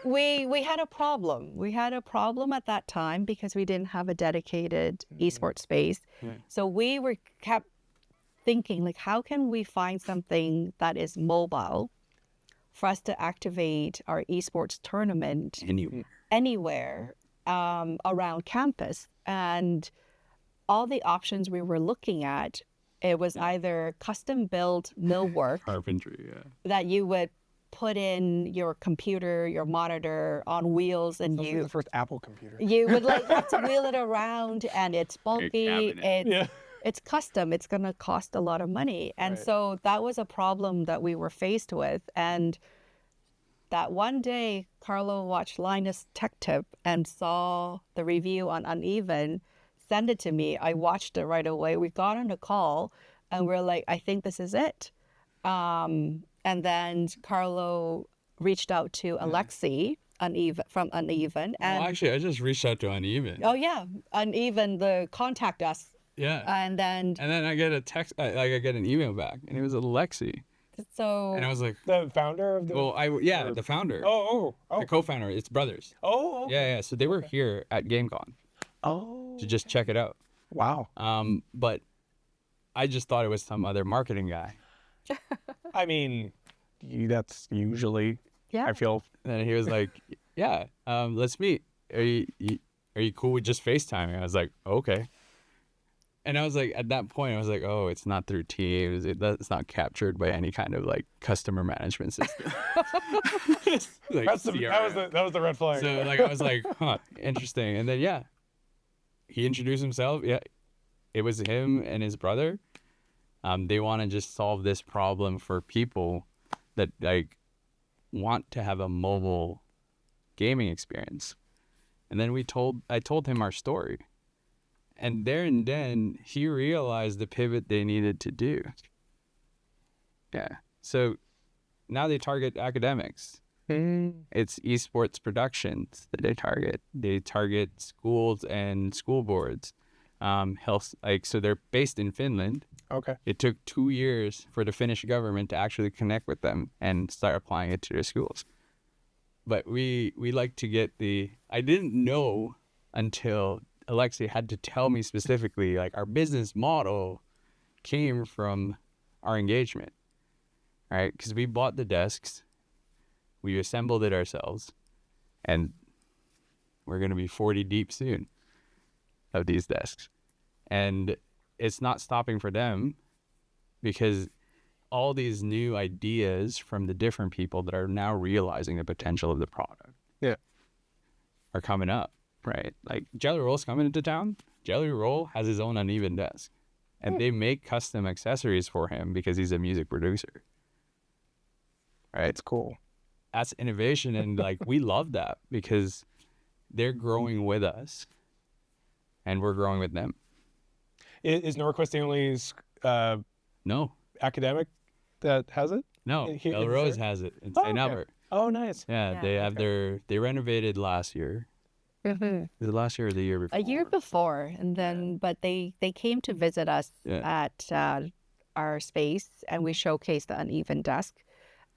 had a problem. We had a problem at that time because we didn't have a dedicated esports space. So we kept thinking, like, how can we find something that is mobile for us to activate our esports tournament anywhere around campus? And all the options we were looking at, it was either custom built millwork Carpentry, that you would put in your computer, your monitor on wheels, and Those were the first Apple computer. you would like have to wheel it around, and it's bulky. cabinet. It's custom. It's going to cost a lot of money. And Right. so that was a problem that we were faced with. And that one day, Carlo watched Linus Tech Tip and saw the review on Uneven, send it to me. I watched it right away. We got on a call and we're like, I think this is it. And then Carlo reached out to Alexi from Uneven. And Well, actually, I just reached out to Uneven. oh yeah, Uneven, the contact us. Yeah. And then And then I get a text, I get an email back, and it was Alexi, so and I was like, The founder of the. the founder, Oh. the co-founder, it's brothers. Oh. Okay. Yeah. So they were here at GameCon Oh. to just check it out. Wow. But I just thought it was some other marketing guy. I mean, that's usually. yeah. I feel. And then he was like, "Yeah, let's meet. Are you cool with just FaceTiming?" I was like, "Okay." And I was like, at that point, I was like, "Oh, it's not through Teams. It's not captured by any kind of like customer management system." Like That was CRM. the red flag. So like I was like, "Huh, interesting." And then yeah, he introduced himself. Yeah, it was him and his brother. They want to just solve this problem for people that like want to have a mobile gaming experience. And then I told him our story. And there and then he realized the pivot they needed to do. Yeah. So now they target academics. It's esports productions that they target. They target schools and school boards. Health, so they're based in Finland. Okay. It took 2 years for the Finnish government to actually connect with them and start applying it to their schools. But we like to get I didn't know until Alexi had to tell me specifically, like our business model came from our engagement, right? Because we bought the desks, We assembled it ourselves, and we're going to be 40 deep soon of these desks. And it's not stopping for them, because all these new ideas from the different people that are now realizing the potential of the product are coming up, right? Like Jelly Roll's coming into town. Jelly Roll has his own uneven desk, and they make custom accessories for him because he's a music producer. Right? It's cool. That's innovation, and like we love that because they're growing with us, and we're growing with them. Is Norquest the only No, academic that has it? no, Here- El is Rose there? has it in Oh, St. okay. Albert. Oh, nice. Yeah, Yeah, they have they renovated last year. Mhm. Was it last year or the year before? A year before, and then but they came to visit us at our space, and we showcased the uneven desk,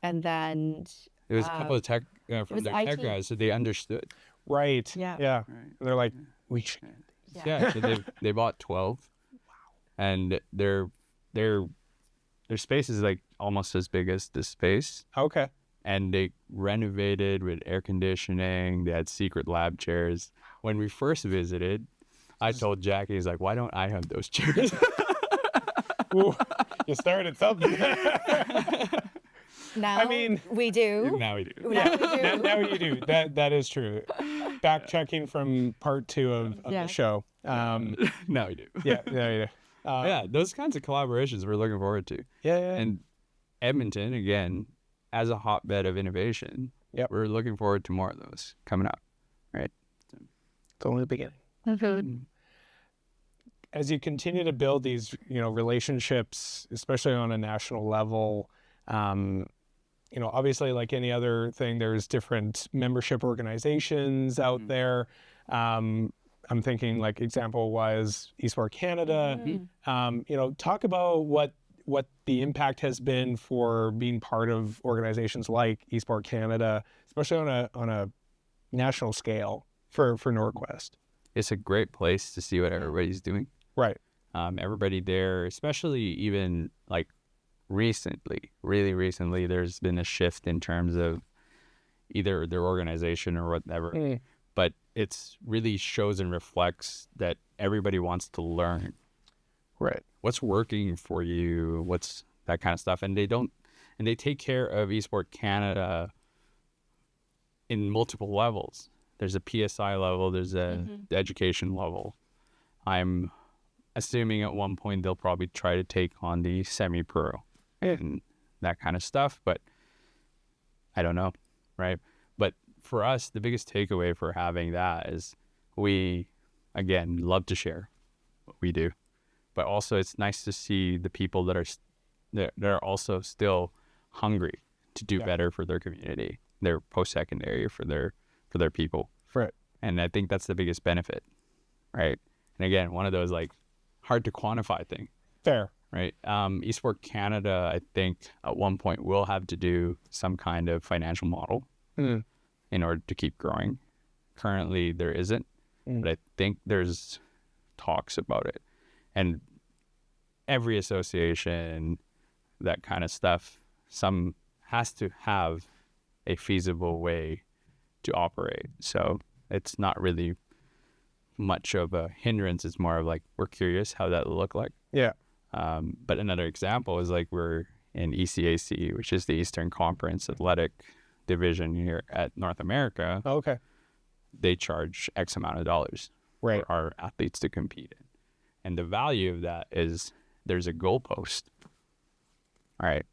and then It was a couple of tech from was their tech IT. guys, so they understood. Right. Yeah. Yeah. Right. And they're like, we should. Yeah, so they bought 12. Wow. And their space is like almost as big as this space. Okay. And they renovated with air conditioning. They had secret lab chairs. When we first visited, I told Jackie, he's like, why don't I have those chairs? Ooh, you started something. now mean- we do. Now we do. Now we do. now you do. That is true. Back checking from part 2 of Yeah. the show. Now we do. Yeah, you do. Yeah, those kinds of collaborations we're looking forward to. Yeah. And Edmonton, again, as a hotbed of innovation, we're looking forward to more of those coming up, right? It's only the beginning. Mhm. As you continue to build these, relationships, especially on a national level, obviously, like any other thing, there's different membership organizations out there. I'm thinking, like, example-wise, Esport Canada. Talk about what the impact has been for being part of organizations like Esport Canada, especially on a national scale for Norquest. It's a great place to see what everybody's doing. Right. Everybody there, especially even like really recently, there's been a shift in terms of either their organization or whatever. But it's really shows and reflects that everybody wants to learn. Right. What's working for you? What's that kind of stuff? And they take care of Esport Canada in multiple levels. There's a PSI level, there's a the education level. I'm assuming at one point they'll probably try to take on the semi-pro and that kind of stuff, but I don't know, right? But for us, the biggest takeaway for having that is we, again, love to share what we do, but also it's nice to see the people that are also still hungry to do better for their community, their post-secondary, for their people. Right. And I think that's the biggest benefit, right? And again, one of those like hard to quantify thing. Fair. Right. Esport Canada, I think at one point will have to do some kind of financial model in order to keep growing. Currently there isn't, but I think there's talks about it. And every association, that kind of stuff, some has to have a feasible way to operate. So it's not really much of a hindrance. It's more of like, we're curious how that will look like. Yeah. But another example is like we're in ECAC, which is the Eastern Conference Athletic Division here at North America. Okay. They charge X amount of dollars Right. for our athletes to compete in. And the value of that is there's a goalpost. All right.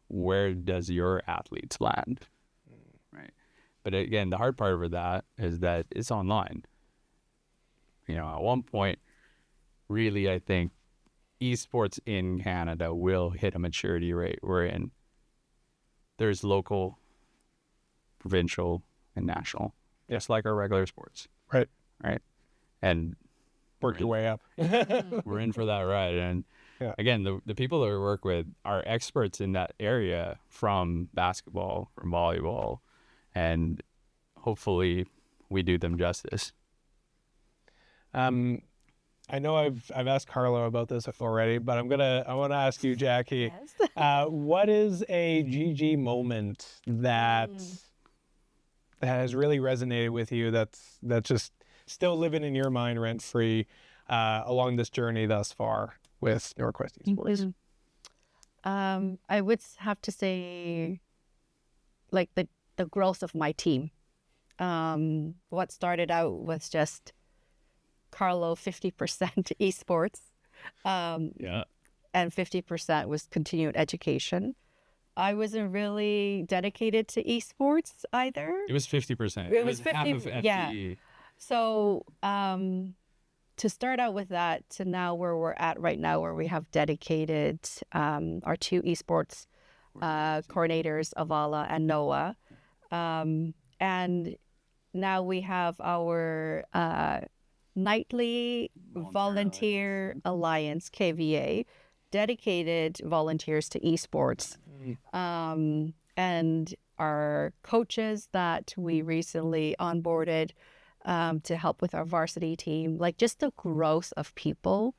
Where does your athletes land? Right. But again, the hard part of that is that it's online. At one point, really, I think esports in Canada will hit a maturity rate wherein there's local, provincial, and national, just like our regular sports. Right. Right. And Work your way up. we're in for that ride. And again, the people that we work with are experts in that area, from basketball, from volleyball, and hopefully we do them justice. I know I've asked Carlo about this already, but I want to ask you, Jackie. Yes. What is a GG moment that that has really resonated with you, that's just still living in your mind rent free along this journey thus far with Norquest Esports? I would have to say, like the growth of my team. What started out was just Carlo 50% esports, and 50% was continued education. I wasn't really dedicated to esports either. It was 50%. It was half 50, of FTE. yeah. So to start out with that to now where we're at right now, where we have dedicated our 2 esports coordinators, Avala and Noah. And now we have our nightly volunteer alliance, KVA, dedicated volunteers to esports. And our coaches that we recently onboarded to help with our varsity team, like just the growth of people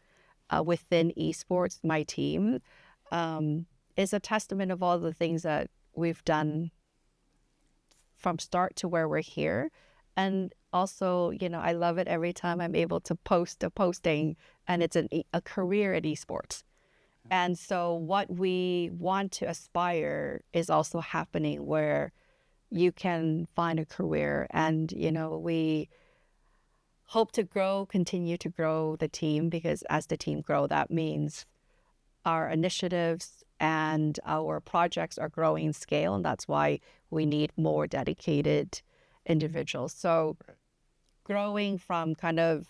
within esports, my team, is a testament of all the things that we've done from start to where we're here. And also, you know, I love it every time I'm able to post a posting and it's a career at esports. And so what we want to aspire is also happening where you can find a career. And, you know, we hope to continue to grow the team, because as the team grow, that means our initiatives and our projects are growing in scale. And that's why we need more dedicated individuals. So growing from kind of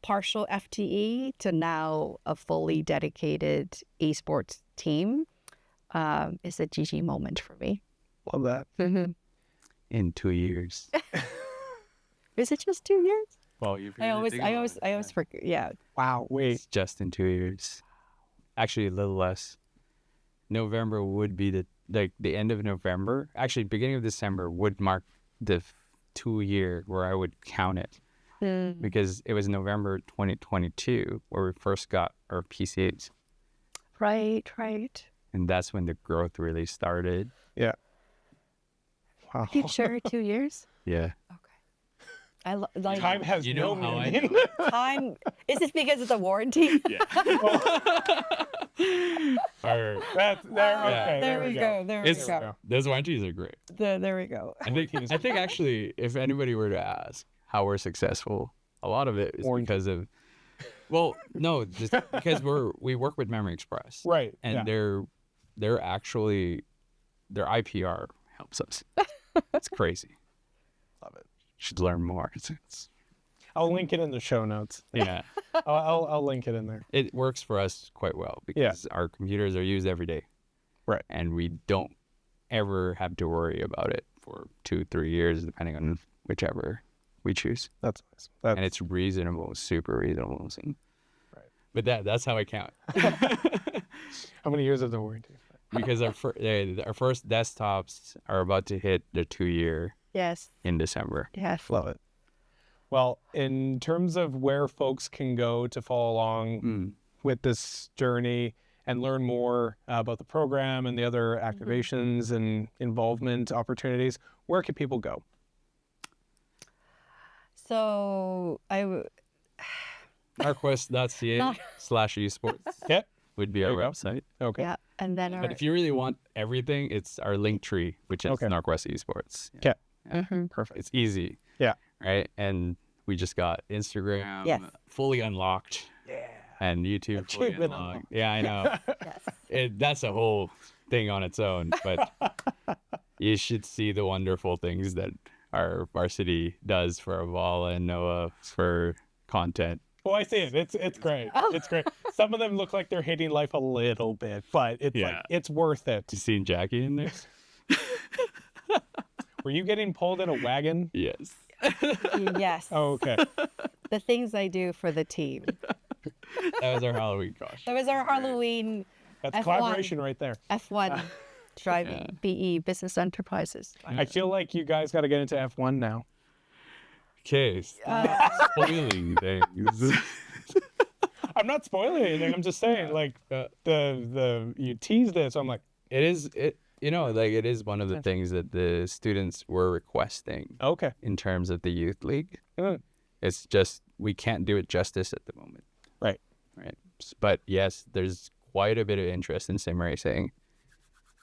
partial FTE to now a fully dedicated esports team is a GG moment for me. Love that. In 2 years. Is it just 2 years? Well, you I always forget. Yeah. Wow. Wait. It's just in 2 years. Actually, a little less. November would be the end of November. Actually, beginning of December would mark the 2 year where I would count it. Because it was November 2022 where we first got our PCAs. Right. And that's when the growth really started. Yeah. Wow. Are you sure 2 years? Yeah. Okay. Like Time has You no know how I meaning. know. time. Is this because it's a warranty? Yeah. That's there. Okay, there we go. There we It's- go. Those warranties are great. There we go. I think actually, if anybody were to ask how we're successful, a lot of it is because of, well, no, just because we work with Memory Express, Right. and they're actually, their IPR helps us. It's crazy. Love it. Should learn more. It's I'll link it in the show notes. yeah, I'll link it in there. it works for us quite well because our computers are used every day, Right. and we don't ever have to worry about it for 2-3 years, depending on whichever we choose. That's nice. That's, And it's reasonable, super reasonable. Right. But that's how I count. how many years is the warranty? Because our first desktops are about to hit the 2 year Yes. in December. Yes. Love it. Well, in terms of where folks can go to follow along with this journey and learn more about the program and the other activations and involvement opportunities, where can people go? So Norquest.ca/esports Okay. would be our There you go. website. Okay. yeah, and then But if you really want everything, it's our link tree, which is Okay. Norquest Esports. Okay. Mhm. Perfect. It's easy. Yeah. Right? And we just got Instagram Yes. fully unlocked. Yeah. And YouTube fully Achievement unlocked. Yeah, I know. yes. That's a whole thing on its own. But you should see the wonderful things that our varsity does for Avala and Noah for content. Well, I see it. It's great. It's great. Some of them look like they're hating life a little bit, but it's Yeah. like it's worth it. You seen Jackie in there? Were you getting pulled in a wagon? Yes. Yes. Oh, okay. The things I do for the team. That was our Halloween costume. That was our Halloween That's F1. collaboration right there. F1 driving, BE, business enterprises. I feel like you guys got to get into F1 now. Okay. Spoiling things. I'm not spoiling anything. I'm just saying, like the you teased it, so I'm like, It is. like it is one of the things that the students were requesting Okay. in terms of the youth league. Mm. It's just we can't do it justice at the moment. Right. But yes, there's quite a bit of interest in sim racing,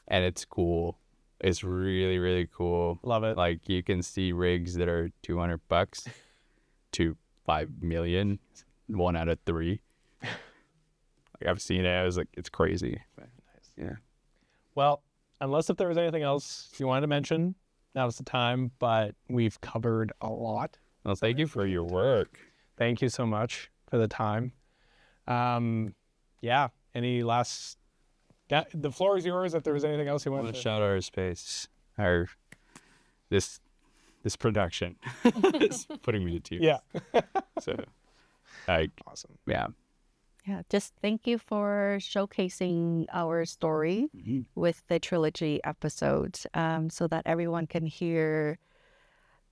and it's cool. It's really, really cool. Love it. Like you can see rigs that are $200 to 5 million, 1 out of 3. Like I've seen it. I was like, it's crazy. But, yeah. Well, unless if there was anything else you wanted to mention, now's the time, but we've covered a lot. Well, thank you for your work. Thank you so much for the time. Yeah. Any last... The floor is yours if there was anything else you I wanted want to... to shout out our space. This production is putting me to tears. Yeah. So, like, Awesome. yeah. Yeah, just thank you for showcasing our story with the trilogy episodes, so that everyone can hear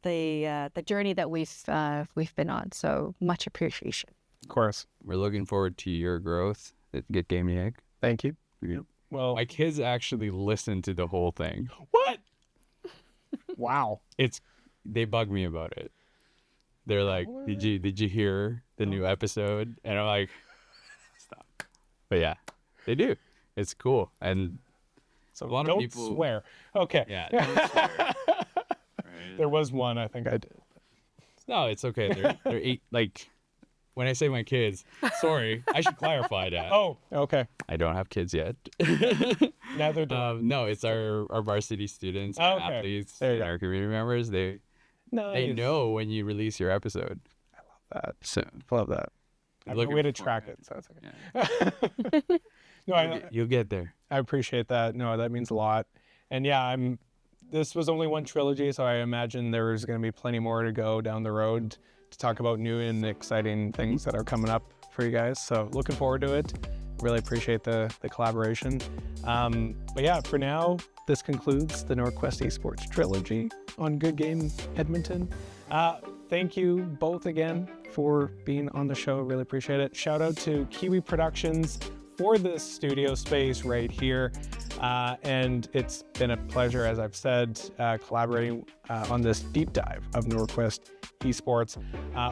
the journey that we've been on. So much appreciation. Of course. We're looking forward to your growth at goodgameyeg. Thank you. Yep. Well, My kids actually listened to the whole thing. what? Wow. They bug me about it. They're like, did you hear the new episode? And I'm like, stop. But yeah, they do. It's cool. And So a lot of don't people swear. Okay. Yeah. Don't swear. Right? There was one I think I did. No, it's okay. They're 8. Like when I say my kids, sorry, I should clarify that. Oh, okay. I don't have kids yet. Neither do I. No, it's our varsity students, Oh, okay. athletes, There you and go. our community members. They know when you release your episode. that. So Love that. I have no looking way to forward track to it, so it's okay. yeah. No, You'll get there. I appreciate that. No, that means a lot. And yeah, this was only one trilogy, so I imagine there's going to be plenty more to go down the road to talk about new and exciting things that are coming up for you guys. So looking forward to it. Really appreciate the collaboration. But yeah, for now, this concludes the Norquest Esports trilogy on Good Game Edmonton. Thank you both again for being on the show. Really appreciate it. Shout out to Kiwi Productions for this studio space right here. And it's been a pleasure, as I've said, collaborating on this deep dive of Norquest Esports.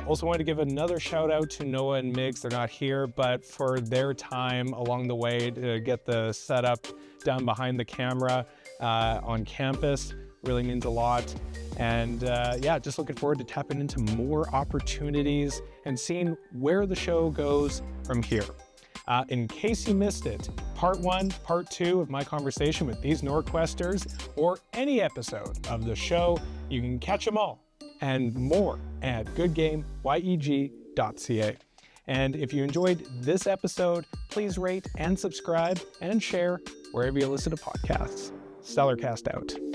Also wanted to give another shout out to Noah and Migs. They're not here, but for their time along the way to get the setup done behind the camera on campus really means a lot. And yeah, just looking forward to tapping into more opportunities and seeing where the show goes from here. In case you missed it, part 1, part 2 of my conversation with these Norquesters, or any episode of the show, you can catch them all and more at goodgameyeg.ca. And if you enjoyed this episode, please rate and subscribe and share wherever you listen to podcasts. Stellarcast out.